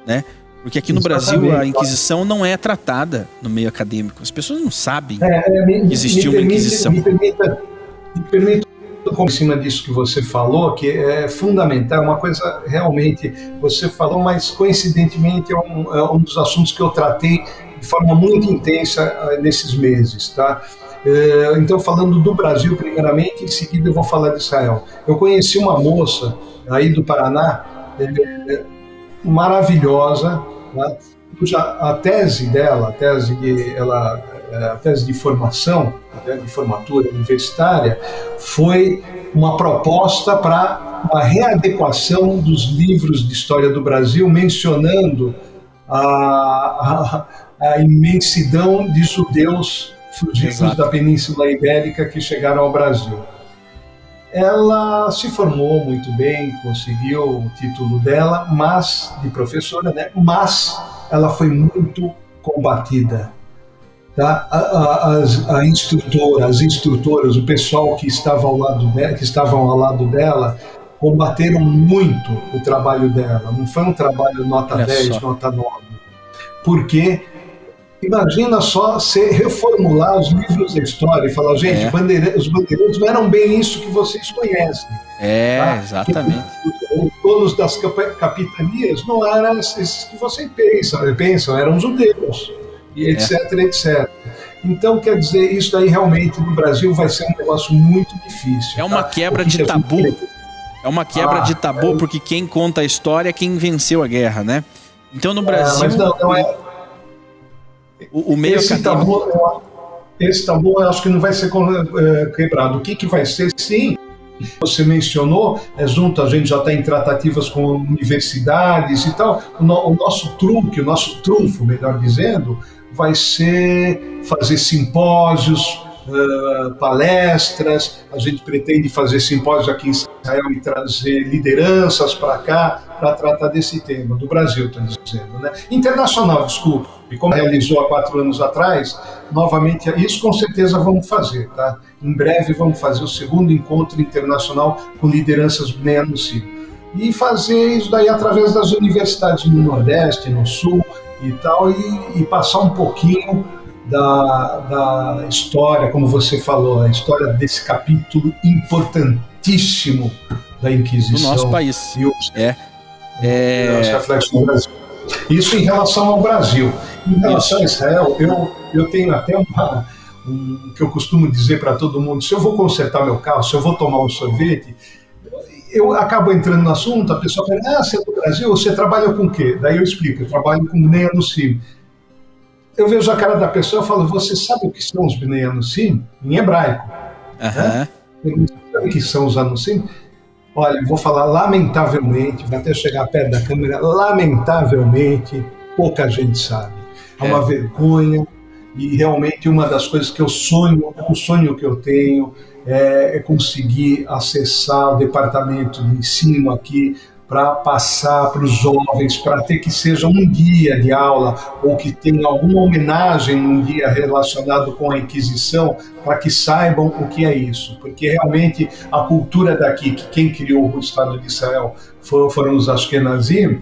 né? Porque aqui no Brasil a Inquisição não é tratada no meio acadêmico. As pessoas não sabem que existiu uma Inquisição. Me permita em cima disso que você falou, que é fundamental, uma coisa realmente você falou, mas coincidentemente é um dos assuntos que eu tratei de forma muito intensa nesses meses, tá? Então, falando do Brasil primeiramente, em seguida eu vou falar de Israel. Eu conheci uma moça aí do Paraná, maravilhosa, né? A tese dela, a tese de formação, de formatura universitária, foi uma proposta para uma readequação dos livros de história do Brasil, mencionando a imensidão de judeus fugidos da Península Ibérica que chegaram ao Brasil. Ela se formou muito bem, conseguiu o título dela, de professora, né? Mas ela foi muito combatida. Tá? A instrutora, as instrutoras, o pessoal que estava ao lado dela, que estavam ao lado dela, combateram muito o trabalho dela. Não foi um trabalho nota 10, nota 9. Porque imagina só você reformular os livros da história e falar, gente, os bandeirantes não eram bem isso que vocês conhecem. Tá? Exatamente. Os donos das capitanias não eram esses que vocês pensam, eram judeus, e etc, etc. Então, quer dizer, isso daí realmente no Brasil vai ser um negócio muito difícil. É uma quebra de tabu. É uma quebra de tabu, porque quem conta a história é quem venceu a guerra, né? Então, no Brasil... mas não é... O meio acadêmico... Esse tabu eu acho que não vai ser quebrado. O que vai ser, sim, você mencionou, junto a gente já está em tratativas com universidades e tal, o nosso trunfo, melhor dizendo, vai ser fazer simpósios, palestras. A gente pretende fazer simpósios aqui em Israel e trazer lideranças para cá para tratar desse tema, do Brasil, estou dizendo, né? Internacional, desculpe, como realizou há 4 anos atrás, novamente, isso com certeza vamos fazer, tá? Em breve vamos fazer o 2º encontro internacional com lideranças Bnei Anusim. E fazer isso daí através das universidades no Nordeste, no Sul e tal, e passar um pouquinho da história, como você falou, a história desse capítulo importantíssimo da Inquisição. Do nosso país. Reflexos do Brasil. Isso em relação ao Brasil. Em relação a Israel, eu tenho até que eu costumo dizer para todo mundo: se eu vou consertar meu carro, se eu vou tomar um sorvete, eu acabo entrando no assunto, a pessoa fala, você é do Brasil, você trabalha com o quê? Daí eu explico, eu trabalho com Bnei Anusim. Eu vejo a cara da pessoa e falo, você sabe o que são os Bnei Anusim? Em hebraico. Né? Você sabe o que são os Anusim? Olha, eu vou falar lamentavelmente, vai até chegar perto da câmera, lamentavelmente, pouca gente sabe. É uma vergonha, e realmente uma das coisas que eu sonho, o sonho que eu tenho é conseguir acessar o departamento de ensino aqui para passar para os jovens, para ter que seja um dia de aula ou que tenha alguma homenagem num dia relacionado com a Inquisição, para que saibam o que é isso. Porque realmente a cultura daqui, que quem criou o Estado de Israel foram os Ashkenazim,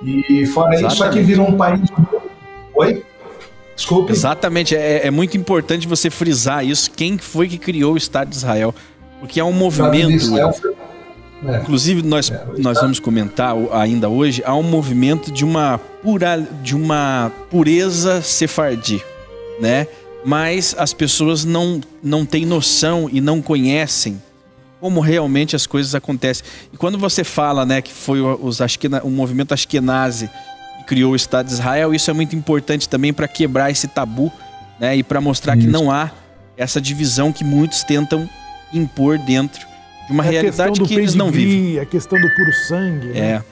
e fora isso aqui virou um país... Oi? Desculpe. Exatamente, é muito importante você frisar isso, quem foi que criou o Estado de Israel, porque é um movimento... Inclusive, nós vamos comentar ainda hoje, há um movimento de uma pureza sefardi, né? Mas as pessoas não têm noção e não conhecem como realmente as coisas acontecem. E quando você fala, né, que foi o movimento Ashkenazi que criou o Estado de Israel, isso é muito importante também para quebrar esse tabu, né? E para mostrar que não há essa divisão que muitos tentam impor dentro de uma realidade que eles não vivem. A questão do puro sangue. Né?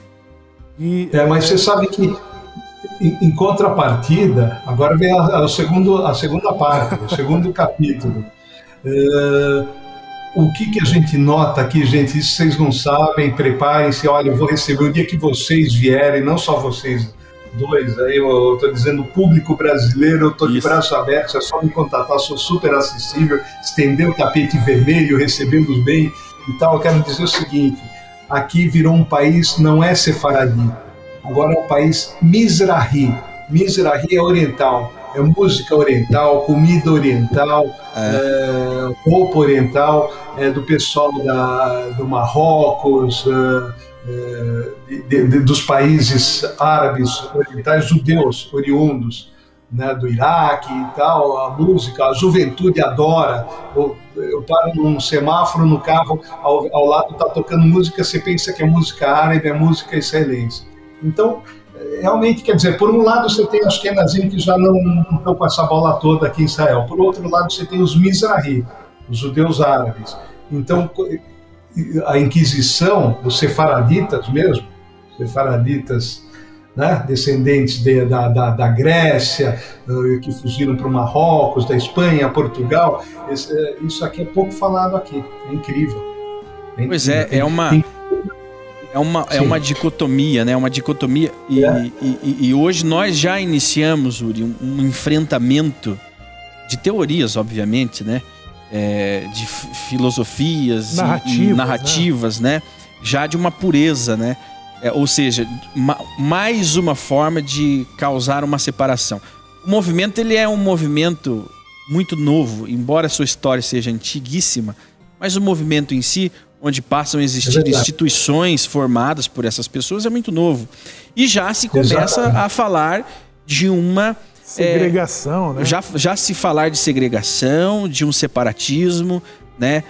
Mas você sabe que, em contrapartida, agora vem a segunda parte, o segundo capítulo. O que a gente nota aqui, gente, isso vocês não sabem, preparem-se, olha, eu vou receber o dia que vocês vierem, não só vocês dois, aí eu estou dizendo, o público brasileiro, eu estou de braço aberto, é só me contatar, sou super acessível, estender o tapete vermelho, recebê-los bem e tal. Eu quero dizer o seguinte, aqui virou um país, não é sefaradi, agora é um país mizrahi. Mizrahi é oriental, é música oriental, comida oriental, roupa oriental, do pessoal do Marrocos, dos países árabes orientais, judeus oriundos, né, do Iraque e tal. A música, a juventude adora. Eu paro num semáforo no carro, ao lado está tocando música, você pensa que é música árabe, é música israelense. Então, realmente, quer dizer, por um lado você tem os Ashkenazim que já não estão com essa bola toda aqui em Israel, por outro lado você tem os Mizrahi, os judeus árabes. Então, a Inquisição, os sefaraditas mesmo, sefaraditas, né, descendentes da Grécia, que fugiram para o Marrocos, da Espanha, Portugal, isso aqui é pouco falado aqui, é incrível. Pois é é uma dicotomia, né? Uma dicotomia. E hoje nós já iniciamos, Uri, um enfrentamento de teorias, obviamente, né? De filosofias e narrativas, né? Já de uma pureza, né? Ou seja, mais uma forma de causar uma separação. O movimento, ele é um movimento muito novo, embora a sua história seja antiguíssima, mas o movimento em si, onde passam a existir instituições formadas por essas pessoas, é muito novo. E já se começa a falar de uma... segregação, né? Já se falar de segregação, de um separatismo, né?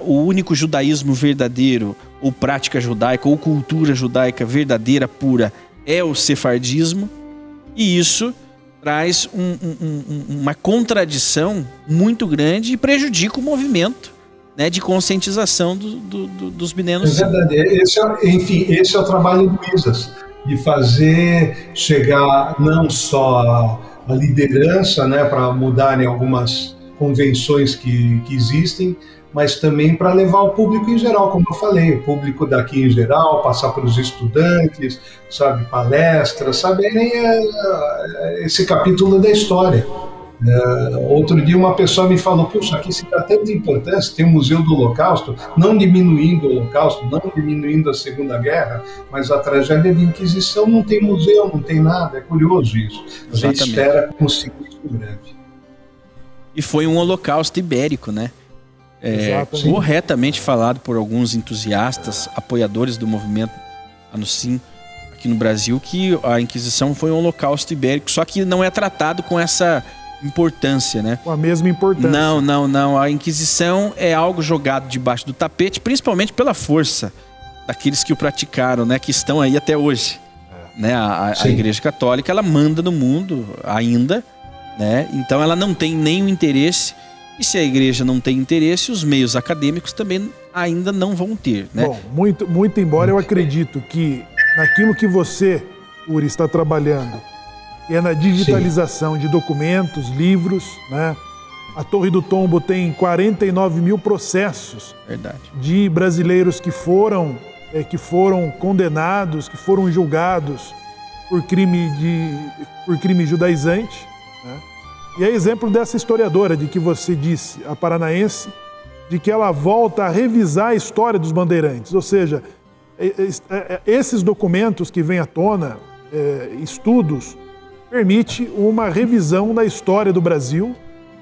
O único judaísmo verdadeiro, ou prática judaica, ou cultura judaica verdadeira, pura, é o sefardismo. E isso traz uma contradição muito grande e prejudica o movimento, né, de conscientização dos bnenos. É verdade. Esse é o trabalho do ISAS, de fazer chegar não só a liderança, né, para mudarem algumas convenções que existem, mas também para levar o público em geral, como eu falei, o público daqui em geral, passar para os estudantes, sabe, palestras, saberem esse capítulo da história. Outro dia uma pessoa me falou, puxa, aqui se dá tanta importância, tem o Museu do Holocausto, não diminuindo o Holocausto, não diminuindo a Segunda Guerra, mas a tragédia da Inquisição não tem museu, não tem nada, é curioso isso. A gente espera conseguir isso em breve. E foi um Holocausto ibérico, né? Corretamente falado por alguns entusiastas, apoiadores do movimento Anusim aqui no Brasil, que a Inquisição foi um Holocausto ibérico, só que não é tratado com essa importância, né? Com a mesma importância. Não. A Inquisição é algo jogado debaixo do tapete, principalmente pela força daqueles que o praticaram, né? Que estão aí até hoje. Né? A Igreja Católica, ela manda no mundo ainda, né? Então ela não tem nenhum interesse. E se a igreja não tem interesse, os meios acadêmicos também ainda não vão ter, né? Bom, muito embora eu acredito que naquilo que você, Uri, está trabalhando, que é na digitalização de documentos, livros, né? A Torre do Tombo tem 49 mil processos de brasileiros que foram condenados, que foram julgados por crime judaizante, né? E é exemplo dessa historiadora de que você disse, a paranaense, de que ela volta a revisar a história dos bandeirantes. Ou seja, esses documentos que vêm à tona, estudos, permite uma revisão da história do Brasil,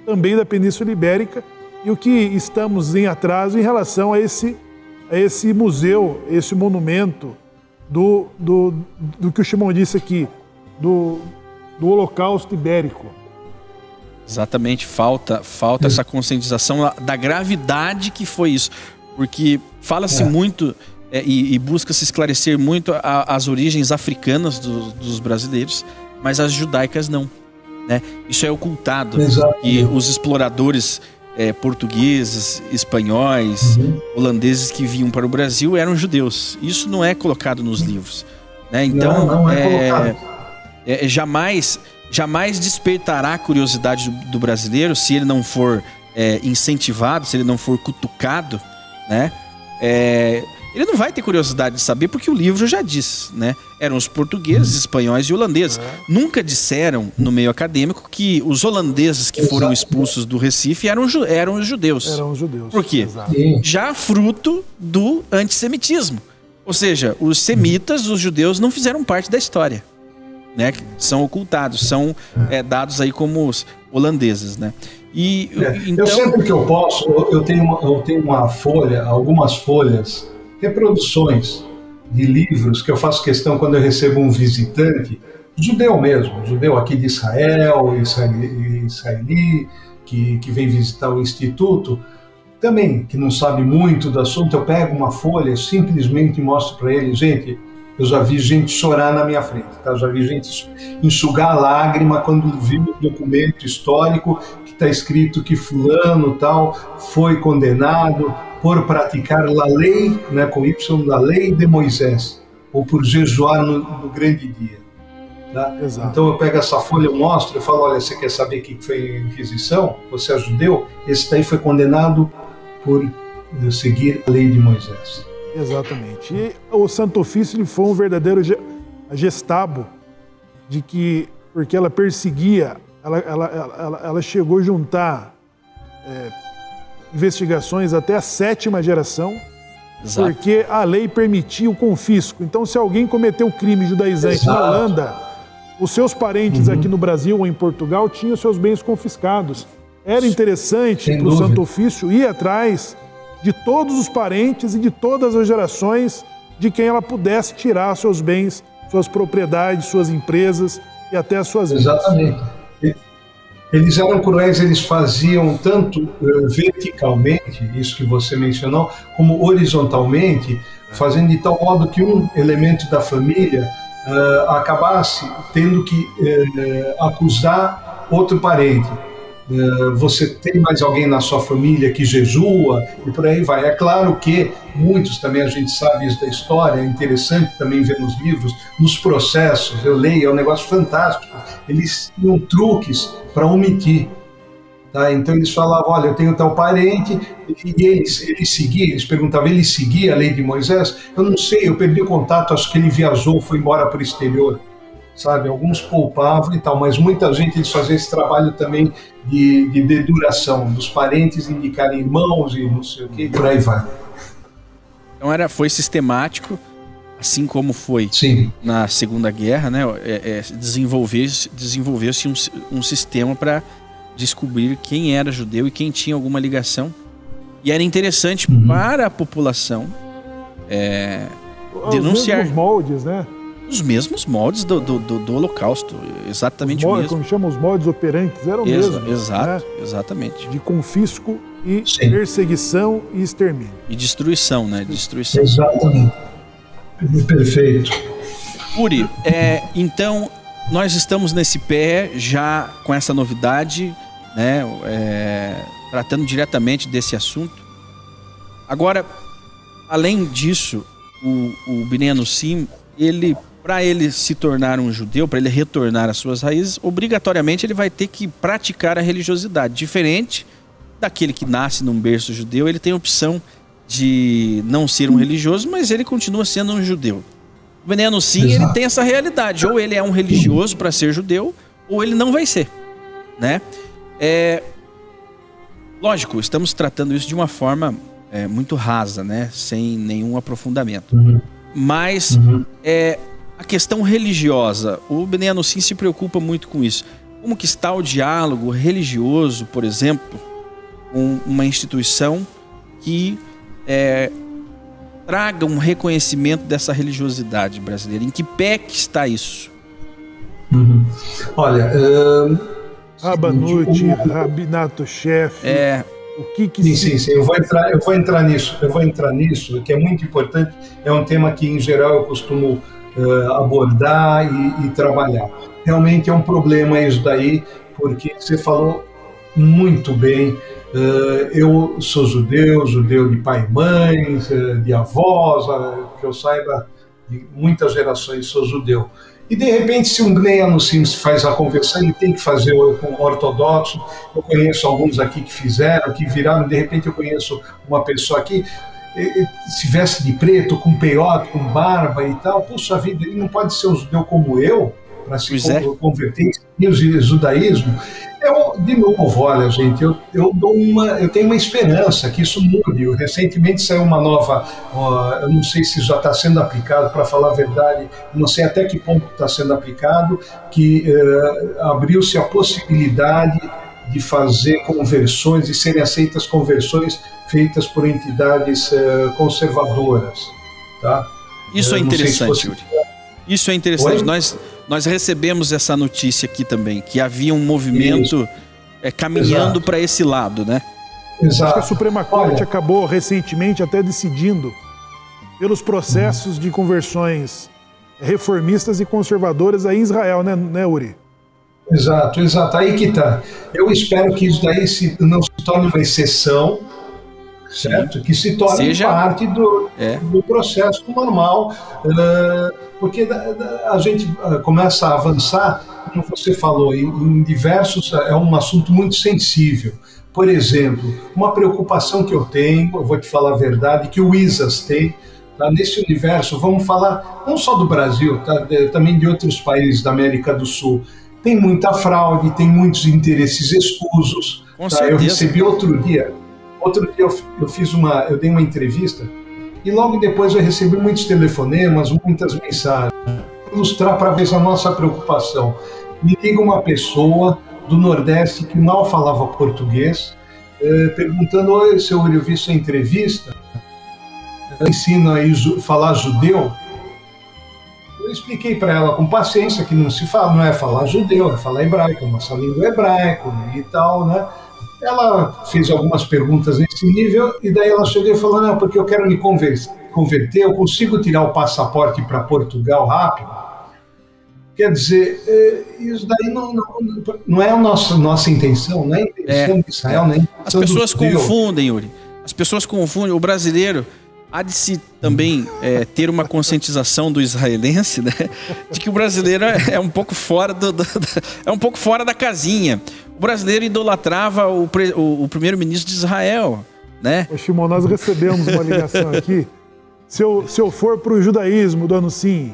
também da Península Ibérica, e o que estamos em atraso em relação a esse museu, esse monumento do que o Shimon disse aqui, do Holocausto Ibérico. Exatamente, falta essa conscientização da gravidade que foi isso, porque fala-se muito e busca-se esclarecer muito as origens africanas dos brasileiros, mas as judaicas não, né? Isso é ocultado. E os exploradores portugueses, espanhóis, holandeses que vinham para o Brasil eram judeus. Isso não é colocado nos livros, né? Então, não é colocado. Jamais despertará a curiosidade do brasileiro se ele não for incentivado, se ele não for cutucado, né? Ele não vai ter curiosidade de saber porque o livro já diz, né? Eram os portugueses, espanhóis e holandeses. Nunca disseram no meio acadêmico que os holandeses que foram expulsos do Recife eram os judeus. Eram os judeus. Por quê? Já fruto do antissemitismo. Ou seja, os semitas, os judeus, não fizeram parte da história, né? São ocultados, são dados aí como os holandeses, né? Então... Eu sempre que eu posso, eu tenho uma folha, algumas folhas, reproduções de livros que eu faço questão quando eu recebo um visitante, judeu mesmo, judeu aqui de Israel, israeli, que vem visitar o Instituto, também, que não sabe muito do assunto, eu pego uma folha, simplesmente mostro para ele, gente, eu já vi gente chorar na minha frente, tá? Já vi gente enxugar a lágrima quando viu o documento histórico que está escrito que fulano tal foi condenado por praticar a lei, né, com Y, da lei de Moisés, ou por jejuar no grande dia. Tá? Então eu pego essa folha, eu mostro, eu falo, olha, você quer saber o que foi a Inquisição? Você é judeu? Esse daí foi condenado por seguir a lei de Moisés. Exatamente. E o Santo Ofício ele foi um verdadeiro gestabo de que, porque ela perseguia, ela chegou a juntar investigações até a 7ª geração, exato, porque a lei permitia o confisco. Então, se alguém cometeu crime judaizante, exato, na Holanda, os seus parentes aqui no Brasil ou em Portugal tinham seus bens confiscados. Era interessante para o Santo Ofício ir atrás de todos os parentes e de todas as gerações de quem ela pudesse tirar seus bens, suas propriedades, suas empresas e até as suas vidas. Exatamente. Eles eram cruéis, eles faziam tanto verticalmente, isso que você mencionou, como horizontalmente, fazendo de tal modo que um elemento da família acabasse tendo que acusar outro parente. Você tem mais alguém na sua família que jejua e por aí vai. É claro que muitos também, a gente sabe isso da história, é interessante também ver nos livros, nos processos, eu leio, é um negócio fantástico. Eles tinham truques para omitir. Tá? Então eles falavam, olha, eu tenho tal parente, e eles seguiam, eles perguntavam, ele seguia a lei de Moisés? Eu não sei, eu perdi o contato, acho que ele viajou, foi embora para o exterior. Sabe, alguns poupavam e tal, mas muita gente eles faziam esse trabalho também de deduração, dos parentes indicarem irmãos e não sei o que, por aí vai. Então foi sistemático, assim como foi na Segunda Guerra, né? Desenvolveu-se um sistema para descobrir quem era judeu e quem tinha alguma ligação. E era interessante para a população denunciar. Os mesmos moldes, né? Os mesmos moldes do Holocausto, exatamente o mesmo. Como chama, os moldes operantes eram os mesmos. Exato, né? Exatamente. De confisco e perseguição e extermínio. E destruição, né? Destruição. Exatamente. Perfeito. Uri, então nós estamos nesse pé já com essa novidade, né? Tratando diretamente desse assunto. Agora, além disso, o Bnei Anussim, para ele se tornar um judeu, para ele retornar às suas raízes, obrigatoriamente ele vai ter que praticar a religiosidade. Diferente daquele que nasce num berço judeu, ele tem a opção de não ser um religioso, mas ele continua sendo um judeu. O Bnei Anussim, ele tem essa realidade. Ou ele é um religioso para ser judeu, ou ele não vai ser. Né? Lógico, estamos tratando isso de uma forma muito rasa, né? Sem nenhum aprofundamento. Mas a questão religiosa, o Bnei Anussim se preocupa muito com isso. Como que está o diálogo religioso, por exemplo, com uma instituição que traga um reconhecimento dessa religiosidade brasileira? Em que pé que está isso? Olha, Rabanute, Rabinato Chefe. O que sim, eu vou entrar nisso, que é muito importante, é um tema que em geral eu costumo abordar e trabalhar. Realmente é um problema isso daí, porque você falou muito bem, eu sou judeu de pai e mãe, de avós, que eu saiba, de muitas gerações sou judeu. E, de repente, se um Bnei Anussim faz a conversão, ele tem que fazer com o ortodoxo. Eu conheço alguns aqui que fizeram, que viraram. De repente, eu conheço uma pessoa aqui, se veste de preto, com peiote, com barba e tal. Puxa vida, ele não pode ser um judeu como eu, para se converter em judaísmo. De novo, olha, gente, eu tenho uma esperança que isso mude. Recentemente saiu uma nova, eu não sei se já está sendo aplicado, para falar a verdade, não sei até que ponto está sendo aplicado, que abriu-se a possibilidade de fazer conversões, de serem aceitas conversões feitas por entidades conservadoras. Tá? Isso é interessante, Yuri. Isso é interessante. Nós recebemos essa notícia aqui também, que havia um movimento caminhando para esse lado, né? Exato. Acho que a Suprema Corte acabou recentemente até decidindo pelos processos de conversões reformistas e conservadoras aí em Israel, né, Uri? Exato. Aí que tá. Eu espero que isso daí não se torne uma exceção, certo? Que se torne parte do processo normal, porque a gente começa a avançar, como você falou, em diversos, é um assunto muito sensível. Por exemplo, uma preocupação que eu tenho, eu vou te falar a verdade, que o ISAS tem, tá? Nesse universo, vamos falar não só do Brasil, tá? Também de outros países da América do Sul. Tem muita fraude, tem muitos interesses escusos. Tá? Eu recebi outro dia eu dei uma entrevista e logo depois eu recebi muitos telefonemas, muitas mensagens, ilustrar para ver a nossa preocupação. Me liga uma pessoa do Nordeste que mal falava português, perguntando: oi, seu Uri, eu vi sua entrevista, ensina a falar judeu. Eu expliquei para ela com paciência que não é falar judeu, é falar hebraico, nossa língua é hebraico e tal, né? Ela fez algumas perguntas nesse nível e daí ela chegou e falou: não, porque eu quero me converter, eu consigo tirar o passaporte para Portugal rápido? Quer dizer, isso daí não é a nossa intenção, não é a intenção de Israel, nem as pessoas confundem, Uri. As pessoas confundem. O brasileiro há de se também ter uma conscientização do israelense, né, de que o brasileiro é um pouco fora é um pouco fora da casinha. O brasileiro idolatrava o primeiro-ministro de Israel, né? Ô, Shimon, nós recebemos uma ligação aqui. Se eu for para o judaísmo, Dona Sim,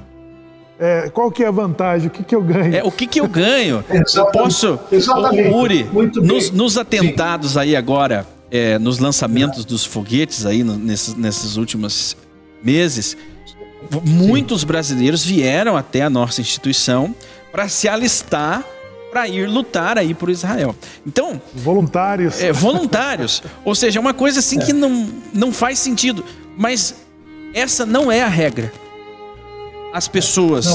qual que é a vantagem? O que que eu ganho? O que que eu ganho? Eu posso... Exatamente. Uri, nos atentados aí agora, nos lançamentos dos foguetes aí nesses últimos meses, muitos brasileiros vieram até a nossa instituição para se alistar, para ir lutar aí por Israel. Então... Voluntários. Voluntários. Ou seja, é uma coisa assim que não faz sentido. Mas essa não é a regra. As pessoas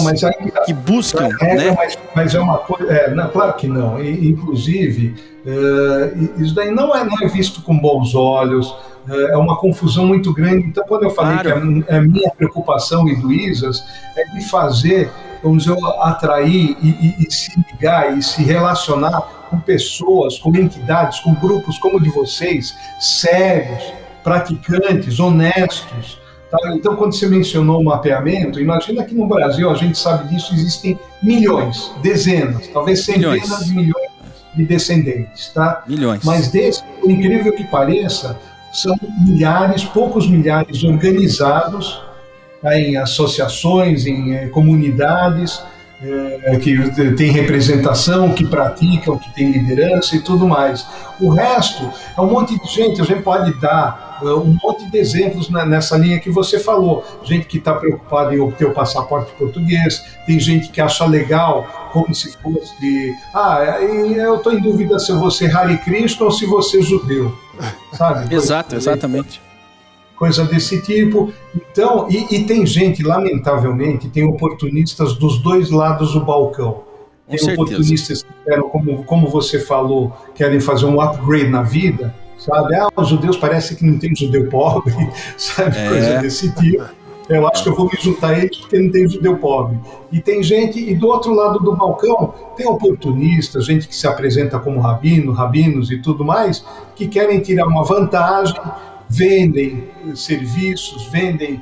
que buscam... Regra, né? Mas é uma coisa... não, claro que não. Inclusive, isso daí não é visto com bons olhos. É uma confusão muito grande. Então, quando eu falei que a minha preocupação e do ISAS é de fazer, vamos dizer, atrair e se ligar e se relacionar com pessoas, com entidades, com grupos como o de vocês, sérios, praticantes, honestos. Tá? Então, quando você mencionou o mapeamento, imagina que no Brasil, a gente sabe disso, existem milhões, dezenas, talvez centenas de milhões de descendentes. Tá? Milhões. Mas desses, por incrível que pareça, são milhares, poucos milhares organizados, tá, em associações, em comunidades, que tem representação, que praticam, que tem liderança e tudo mais. O resto é um monte de gente. A gente pode dar um monte de exemplos nessa linha que você falou. Gente que está preocupada em obter o passaporte português, tem gente que acha legal, como se fosse eu estou em dúvida se eu vou ser Hare Krishna ou se vou ser judeu, sabe? Exatamente. Coisa desse tipo. Então, e tem gente, lamentavelmente, tem oportunistas dos dois lados do balcão. Tem oportunistas que querem, como você falou, querem fazer um upgrade na vida, sabe? Os judeus parece que não tem judeu pobre, sabe? Coisa desse tipo. Eu acho que eu vou me juntar a eles porque não tem judeu pobre. E tem gente, e do outro lado do balcão, tem oportunistas, gente que se apresenta como rabinos e tudo mais, que querem tirar uma vantagem, vendem serviços, vendem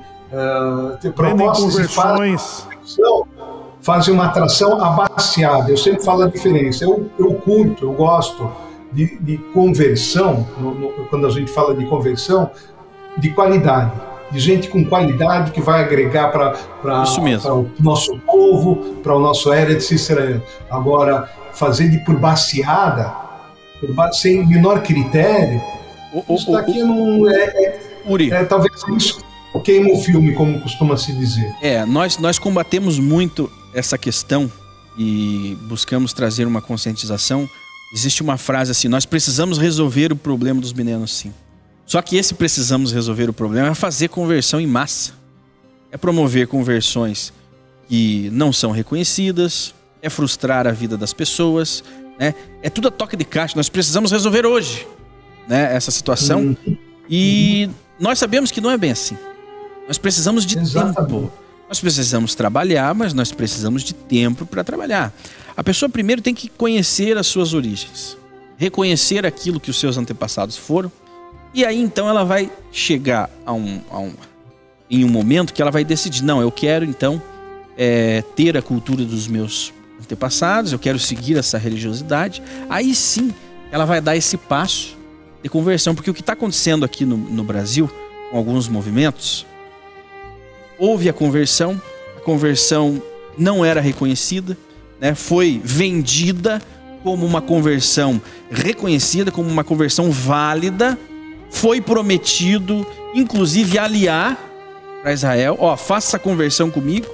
propostas e fazem uma atração abaciada. Eu sempre falo a diferença. Eu curto, eu gosto de conversão, quando a gente fala de conversão, de qualidade. De gente com qualidade que vai agregar para o nosso povo, para o nosso Eretz Israel. Agora, fazer por baciada, sem menor critério, isso daqui não Uri, talvez isso queima o filme, como costuma se dizer. Nós combatemos muito essa questão e buscamos trazer uma conscientização. Existe uma frase assim: nós precisamos resolver o problema dos meninos, sim. Só que esse precisamos resolver o problema é fazer conversão em massa. É promover conversões que não são reconhecidas, é frustrar a vida das pessoas, né? É tudo a toque de caixa. Nós precisamos resolver hoje, né, essa situação. E nós sabemos que não é bem assim. Nós precisamos de tempo. Nós precisamos trabalhar, mas nós precisamos de tempo para trabalhar. A pessoa primeiro tem que conhecer as suas origens, reconhecer aquilo que os seus antepassados foram. E aí, então, ela vai chegar em um momento que ela vai decidir: não, eu quero, então, ter a cultura dos meus antepassados, eu quero seguir essa religiosidade. Aí sim, ela vai dar esse passo de conversão. Porque o que está acontecendo aqui no Brasil, com alguns movimentos, houve a conversão não era reconhecida, né? Foi vendida como uma conversão reconhecida, como uma conversão válida, foi prometido, inclusive, aliar para Israel, ó, faça a conversão comigo,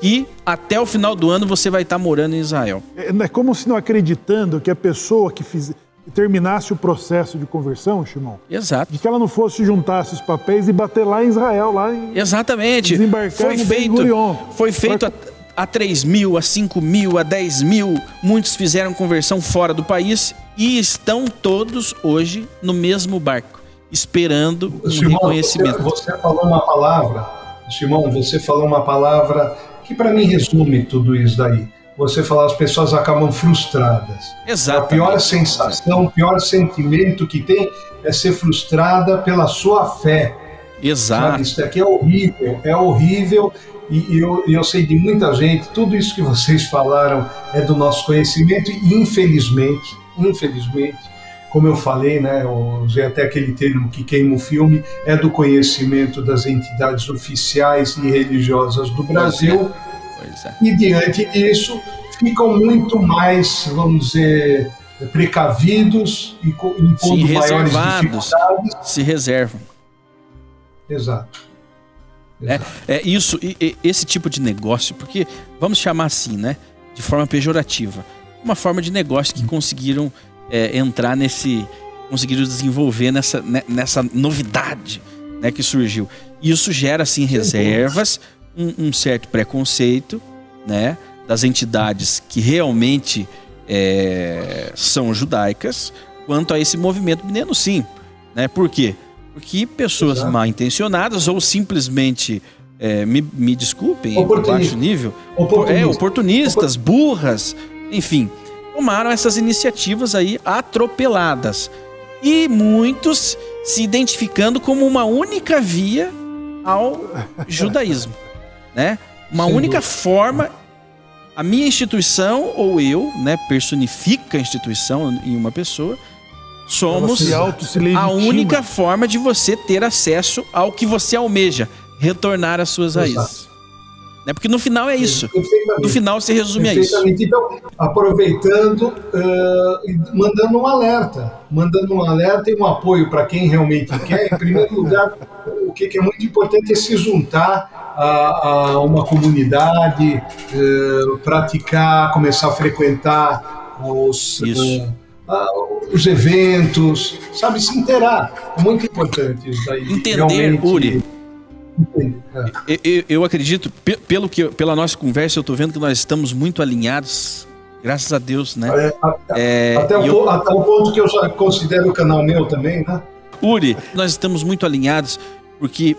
e até o final do ano você vai estar morando em Israel. É como se não acreditando que a pessoa que terminasse o processo de conversão, Shimon, exato, de que ela não fosse juntar esses papéis e bater lá em Israel, lá em... Exatamente. Foi feito a 3 mil, a 5 mil, a 10 mil. Muitos fizeram conversão fora do país e estão todos hoje no mesmo barco, esperando um reconhecimento. Você falou uma palavra, Shimon, você falou uma palavra que para mim resume tudo isso daí. Você falou, as pessoas acabam frustradas. Exatamente. A pior sensação, o pior sentimento que tem é ser frustrada pela sua fé. Exato. Sabe? Isso aqui é horrível. E eu sei de muita gente, tudo isso que vocês falaram é do nosso conhecimento e infelizmente, como eu falei, né, eu usei até aquele termo que queima o filme, é do conhecimento das entidades oficiais e religiosas do Brasil. Pois é. E diante disso, ficam muito mais, vamos dizer, precavidos e impondo maiores dificuldades. Se reservam. Exato. Esse tipo de negócio, porque vamos chamar assim, né, de forma pejorativa, uma forma de negócio que conseguiram conseguiram desenvolver nessa novidade, né, que surgiu. E isso gera assim reservas, um certo preconceito, né, das entidades que realmente são judaicas quanto a esse movimento Bnei Sim, né? Por quê? Porque pessoas mal intencionadas ou simplesmente, me desculpem, em baixo nível, oportunistas, burras, enfim, tomaram essas iniciativas aí atropeladas. E muitos se identificando como uma única via ao judaísmo, né? Uma única forma, a minha instituição ou eu, né, personifica a instituição em uma pessoa. Somos a única forma de você ter acesso ao que você almeja, retornar às suas raízes. Né? Porque no final é isso. No final se resume a isso. Então, aproveitando, mandando um alerta e um apoio para quem realmente quer. Em primeiro lugar, o que é muito importante é se juntar a uma comunidade, praticar, começar a frequentar os eventos, sabe, se inteirar. É muito importante isso daí. Entender, realmente... Uri. Eu acredito, pela nossa conversa, eu estou vendo que nós estamos muito alinhados, graças a Deus, né? Até o ponto que eu já considero o canal meu também, né? Uri, nós estamos muito alinhados porque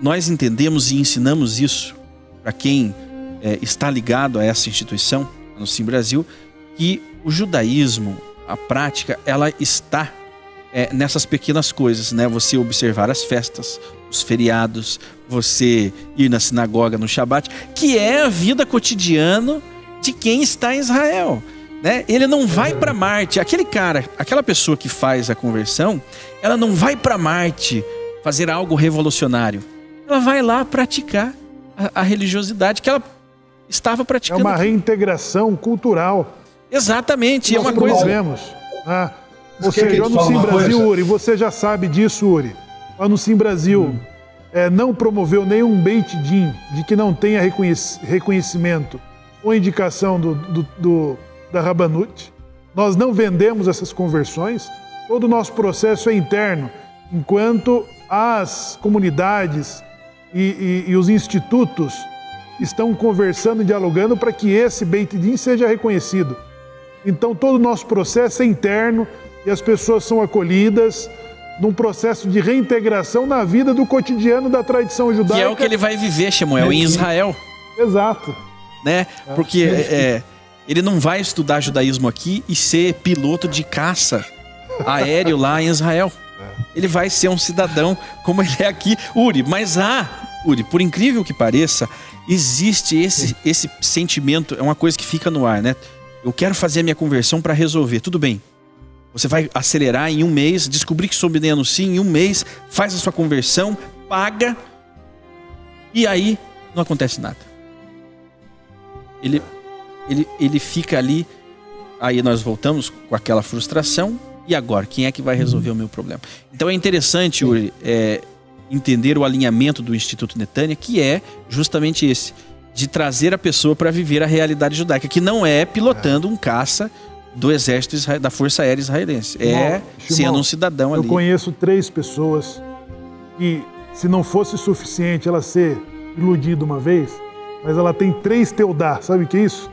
nós entendemos e ensinamos isso para quem está ligado a essa instituição, no Sim Brasil, que o judaísmo, a prática, ela está nessas pequenas coisas, né? Você observar as festas, os feriados, você ir na sinagoga no Shabat, que é a vida cotidiana de quem está em Israel, né? Ele não vai para Marte. Aquela pessoa que faz a conversão, ela não vai para Marte fazer algo revolucionário. Ela vai lá praticar a religiosidade que ela estava praticando. É uma reintegração cultural. Exatamente, nós promovemos. Ou seja, no Sim Brasil, Uri, você já sabe disso, Uri. No Sim Brasil não promoveu nenhum Beit Din de que não tenha reconhecimento ou indicação da Rabanut. Nós não vendemos essas conversões. Todo o nosso processo é interno, enquanto as comunidades e os institutos estão conversando e dialogando para que esse Beit Din seja reconhecido. Então todo o nosso processo é interno e as pessoas são acolhidas num processo de reintegração na vida do cotidiano da tradição judaica. Que é o que ele vai viver, Shemuel, em Israel. Exato. Né? Porque ele não vai estudar judaísmo aqui e ser piloto de caça aéreo lá em Israel. Ele vai ser um cidadão como ele é aqui. Uri, Uri, por incrível que pareça, existe esse sentimento, é uma coisa que fica no ar, né? Eu quero fazer a minha conversão para resolver. Tudo bem. Você vai acelerar em um mês, descobrir que sou Bnei Sim em um mês, faz a sua conversão, paga. E aí não acontece nada. Ele fica ali, aí nós voltamos com aquela frustração. E agora, quem é que vai resolver o meu problema? Então é interessante, Uri, entender o alinhamento do Instituto Netanya, que é justamente esse, de trazer a pessoa para viver a realidade judaica, que não é pilotando um caça do exército da Força Aérea Israelense, sendo um cidadão ali. Eu conheço 3 pessoas que, se não fosse suficiente ela ser iludida uma vez, mas ela tem 3 teudá, sabe o que é isso?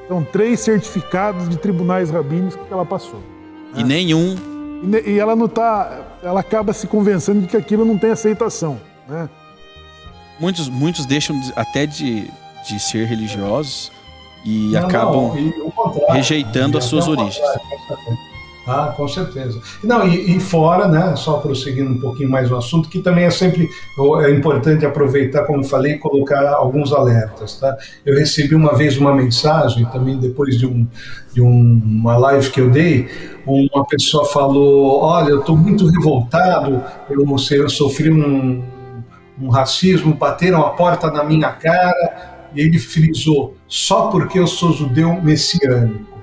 São 3 certificados de tribunais rabínicos que ela passou. E nenhum... E ela não tá... Ela acaba se convencendo de que aquilo não tem aceitação, né? Muitos deixam até de ser religiosos e acabam rejeitando as suas origens. Com certeza. Não, e fora, né, só prosseguindo um pouquinho mais o assunto, que também é importante aproveitar, como falei, colocar alguns alertas, tá? Eu recebi uma vez uma mensagem, também depois de uma live que eu dei, uma pessoa falou: olha, eu estou muito revoltado, eu sofri um racismo, bateram a porta na minha cara, e ele frisou: só porque eu sou judeu messiânico.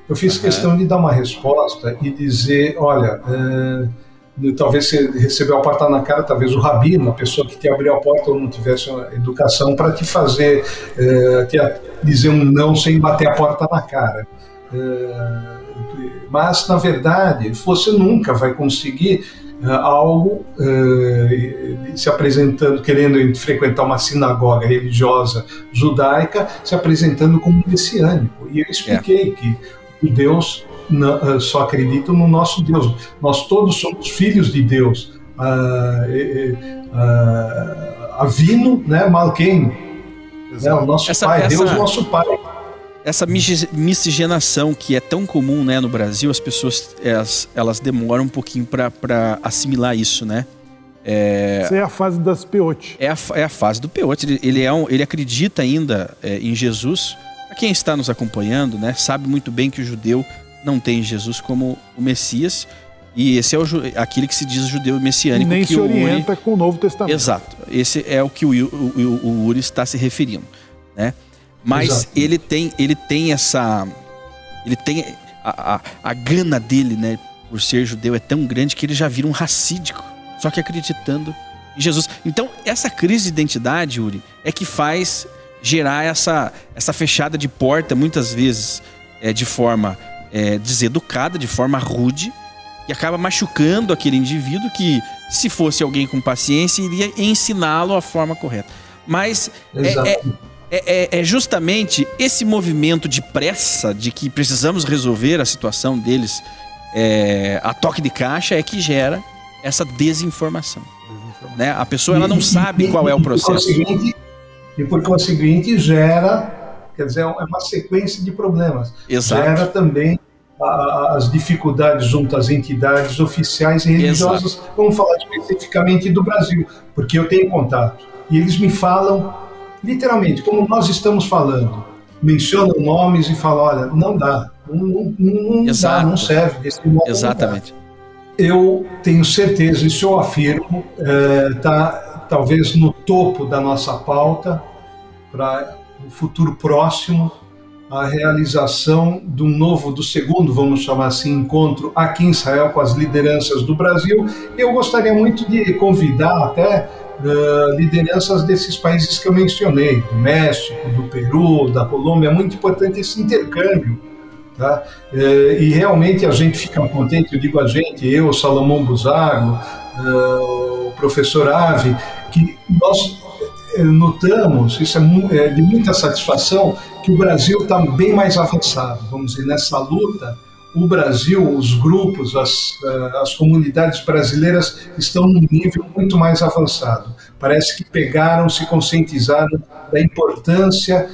Eu fiz questão de dar uma resposta e dizer: olha, talvez você recebeu a porta na cara, talvez o rabino, a pessoa que te abriu a porta, ou não tivesse educação para te fazer, dizer um não sem bater a porta na cara. Mas, na verdade, você nunca vai conseguir algo se apresentando, querendo frequentar uma sinagoga religiosa judaica, se apresentando como messiânico. E eu expliquei que Deus só acredita no nosso Deus. Nós todos somos filhos de Deus. Avino, né, Malkeinu, né, o nosso pai, Deus nosso pai. Essa miscigenação que é tão comum, né, no Brasil, as pessoas elas demoram um pouquinho para assimilar isso, né? Essa é a fase das peote. É a fase do peote. Ele acredita ainda em Jesus. Quem está nos acompanhando, né, sabe muito bem que o judeu não tem Jesus como o Messias, e esse é aquele que se diz judeu messiânico. E nem que se orienta com o Novo Testamento. Exato. Esse é o que o Uri está se referindo, né? Mas ele tem a gana dele, né, por ser judeu é tão grande que ele já vira um racídico, só que acreditando em Jesus. Então, essa crise de identidade, Uri, é que faz gerar essa fechada de porta, muitas vezes de forma deseducada, de forma rude, e acaba machucando aquele indivíduo que, se fosse alguém com paciência, iria ensiná-lo a forma correta. Mas é justamente esse movimento de pressa, de que precisamos resolver a situação deles a toque de caixa, é que gera essa desinformação. Né? A pessoa ela não sabe qual é o processo. E por conseguinte gera, quer dizer, é uma sequência de problemas. Exato. Gera também as dificuldades junto às entidades oficiais e religiosas. Exato. Vamos falar especificamente do Brasil, porque eu tenho contato. E eles me falam, literalmente, como nós estamos falando. Mencionam nomes e falam: olha, não dá, não dá, não serve desse modo. Exatamente. Eu tenho certeza, isso eu afirmo, está talvez no topo da nossa pauta para o futuro próximo, a realização do segundo, vamos chamar assim, encontro aqui em Israel com as lideranças do Brasil. Eu gostaria muito de convidar até lideranças desses países que eu mencionei, do México, do Peru, da Colômbia. É muito importante esse intercâmbio, tá? E realmente a gente fica contente, eu digo a gente, eu, Salomão Buzago, o professor Avi, que nós notamos, isso é de muita satisfação, que o Brasil está bem mais avançado, vamos dizer, nessa luta. O Brasil, os grupos, as comunidades brasileiras estão num nível muito mais avançado. Parece que se conscientizaram da importância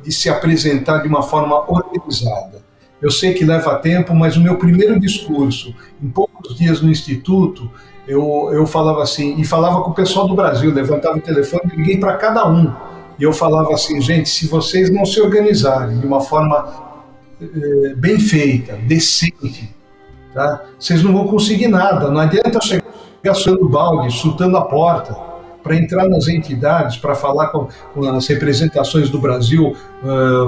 de se apresentar de uma forma organizada. Eu sei que leva tempo, mas o meu primeiro discurso, em poucos dias no Instituto, eu falava assim, e falava com o pessoal do Brasil, levantava o telefone e liguei para cada um. E eu falava assim: gente, se vocês não se organizarem de uma forma bem feita, decente, tá? Vocês não vão conseguir nada. Não adianta chegar chutando balde, chutando a porta, para entrar nas entidades, para falar com as representações do Brasil,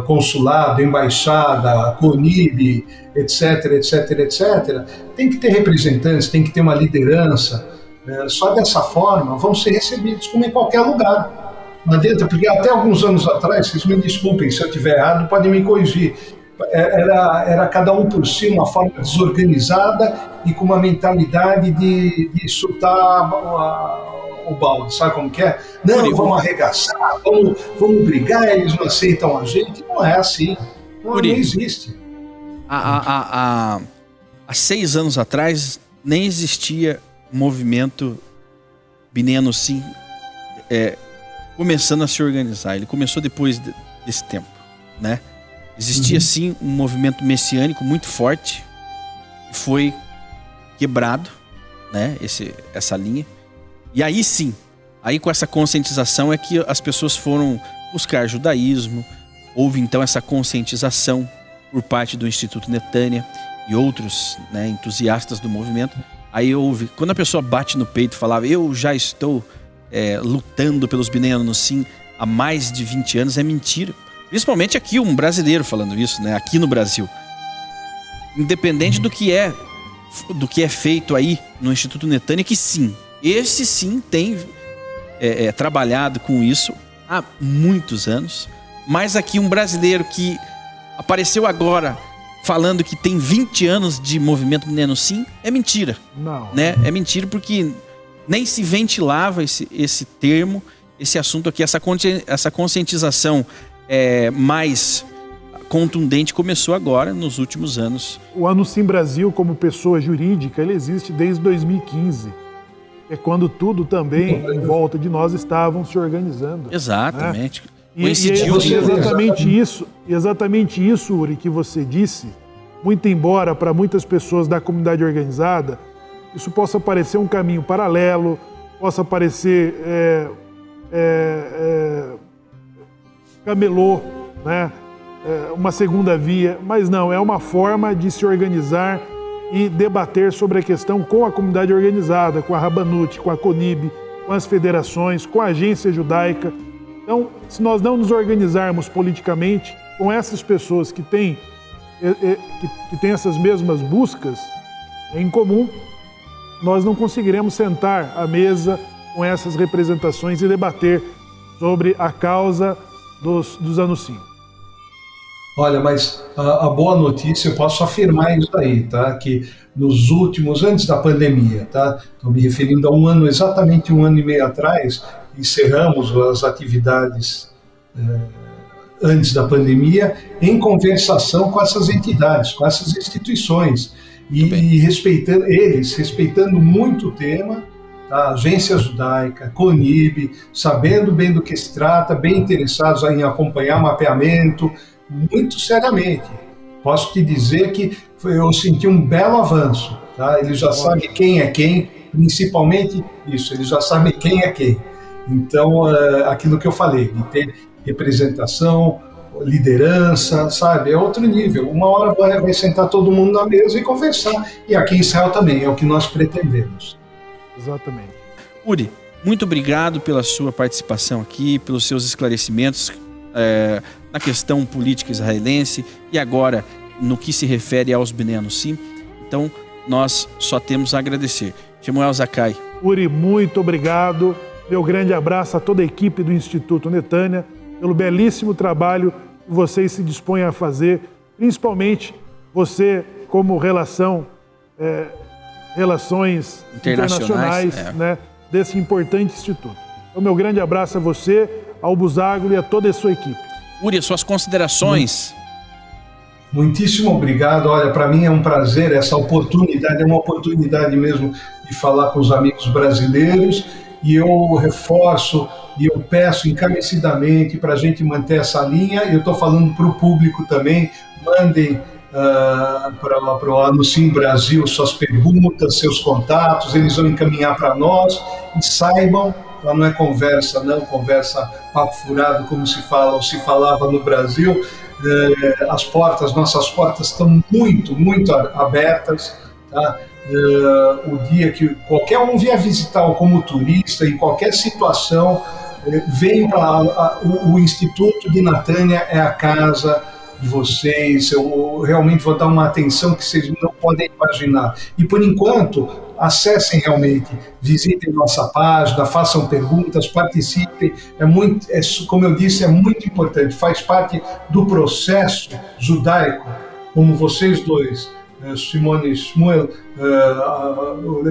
consulado, embaixada, CONIB, etc, etc, etc. Tem que ter representantes, tem que ter uma liderança. Só dessa forma vão ser recebidos como em qualquer lugar. Não adianta, porque até alguns anos atrás, vocês me desculpem se eu estiver errado, podem me corrigir, era cada um por si, uma forma desorganizada e com uma mentalidade de chutar o balde, sabe como que é? Não, vamos arregaçar, vamos brigar, eles não aceitam a gente. Não é assim, não existe. Há 6 anos atrás nem existia movimento Bneno Sim começando a se organizar. Ele começou depois desse tempo, né? Existia sim um movimento messiânico muito forte que foi quebrado, né? Essa linha. E aí sim, aí com essa conscientização é que as pessoas foram buscar judaísmo. Houve então essa conscientização por parte do Instituto Netânia e outros, né, entusiastas do movimento. Aí houve, quando a pessoa bate no peito e falava, eu já estou lutando pelos Bneno Sim há mais de 20 anos, é mentira. Principalmente aqui, um brasileiro falando isso, né, aqui no Brasil. Independente do que é feito aí no Instituto Netânia, que sim, esse sim tem trabalhado com isso há muitos anos. Mas aqui um brasileiro que apareceu agora falando que tem 20 anos de movimento Bneno Sim, é mentira. Não. Né? É mentira porque nem se ventilava esse termo, esse assunto aqui, essa conscientização mais contundente começou agora, nos últimos anos. O Anusim Brasil, como pessoa jurídica, ele existe desde 2015. É quando tudo também em volta de nós estavam se organizando. Exatamente. Né? E exatamente isso, Uri, que você disse, muito embora para muitas pessoas da comunidade organizada, isso possa parecer um caminho paralelo, possa parecer camelô, né? Uma segunda via, mas não, é uma forma de se organizar e debater sobre a questão com a comunidade organizada, com a Rabanut, com a CONIB, com as federações, com a agência judaica. Então, se nós não nos organizarmos politicamente com essas pessoas que têm essas mesmas buscas em comum, nós não conseguiremos sentar à mesa com essas representações e debater sobre a causa dos Anusim. Olha, mas a boa notícia, eu posso afirmar isso aí, tá? Que nos últimos, antes da pandemia, tá? Estou me referindo a exatamente um ano e meio atrás, encerramos as atividades antes da pandemia em conversação com essas entidades, com essas instituições e respeitando muito o tema, tá? Agência Judaica, CONIB, sabendo bem do que se trata, bem interessados em acompanhar mapeamento, muito seriamente. Posso te dizer que eu senti um belo avanço, tá? Eles já sabem quem é quem, principalmente isso, eles já sabem quem é quem. Então, aquilo que eu falei, de ter representação, liderança, sabe? É outro nível. Uma hora vai sentar todo mundo na mesa e conversar. E aqui em Israel também, é o que nós pretendemos. Exatamente. Uri, muito obrigado pela sua participação aqui, pelos seus esclarecimentos na questão política israelense e agora no que se refere aos Bneno Sim. Então, nós só temos a agradecer. Shemuel Zakai. Uri, muito obrigado. Meu grande abraço a toda a equipe do Instituto Netânia pelo belíssimo trabalho que vocês se dispõem a fazer, principalmente você como relações internacionais né, desse importante instituto. Então, meu grande abraço a você, ao Buzaglo e a toda a sua equipe. Uri, suas considerações? Muitíssimo obrigado. Olha, para mim é um prazer, essa oportunidade, é uma oportunidade mesmo de falar com os amigos brasileiros. E eu reforço e eu peço encarecidamente para a gente manter essa linha. Eu estou falando para o público também, mandem para o Anusim Brasil suas perguntas, seus contatos, eles vão encaminhar para nós e saibam, não é conversa, não, conversa papo furado como se fala ou se falava no Brasil. Nossas portas estão muito, muito abertas, tá? O dia que qualquer um vier visitar como turista, em qualquer situação, vem para o Instituto de Natânia, é a casa de vocês. Eu realmente vou dar uma atenção que vocês não podem imaginar. E por enquanto, acessem realmente, visitem nossa página, façam perguntas, participem. Como eu disse, é muito importante, faz parte do processo judaico, como vocês dois, Simone e Shmuel,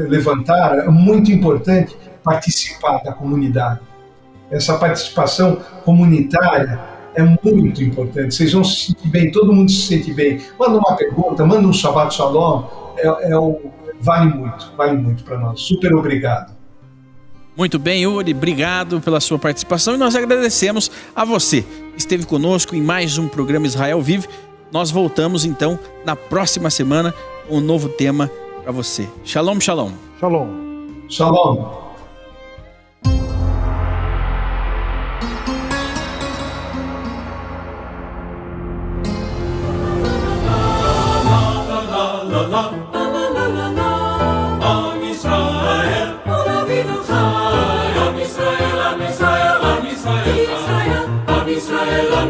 levantaram. É muito importante participar da comunidade. Essa participação comunitária é muito importante. Vocês vão se sentir bem, todo mundo se sente bem. Manda uma pergunta, manda um Shabbat Shalom. Vale muito para nós. Super obrigado. Muito bem, Uri, obrigado pela sua participação e nós agradecemos a você que esteve conosco em mais um programa Israel Vive. Nós voltamos então na próxima semana com um novo tema para você. Shalom, shalom. Shalom. Shalom. Israel,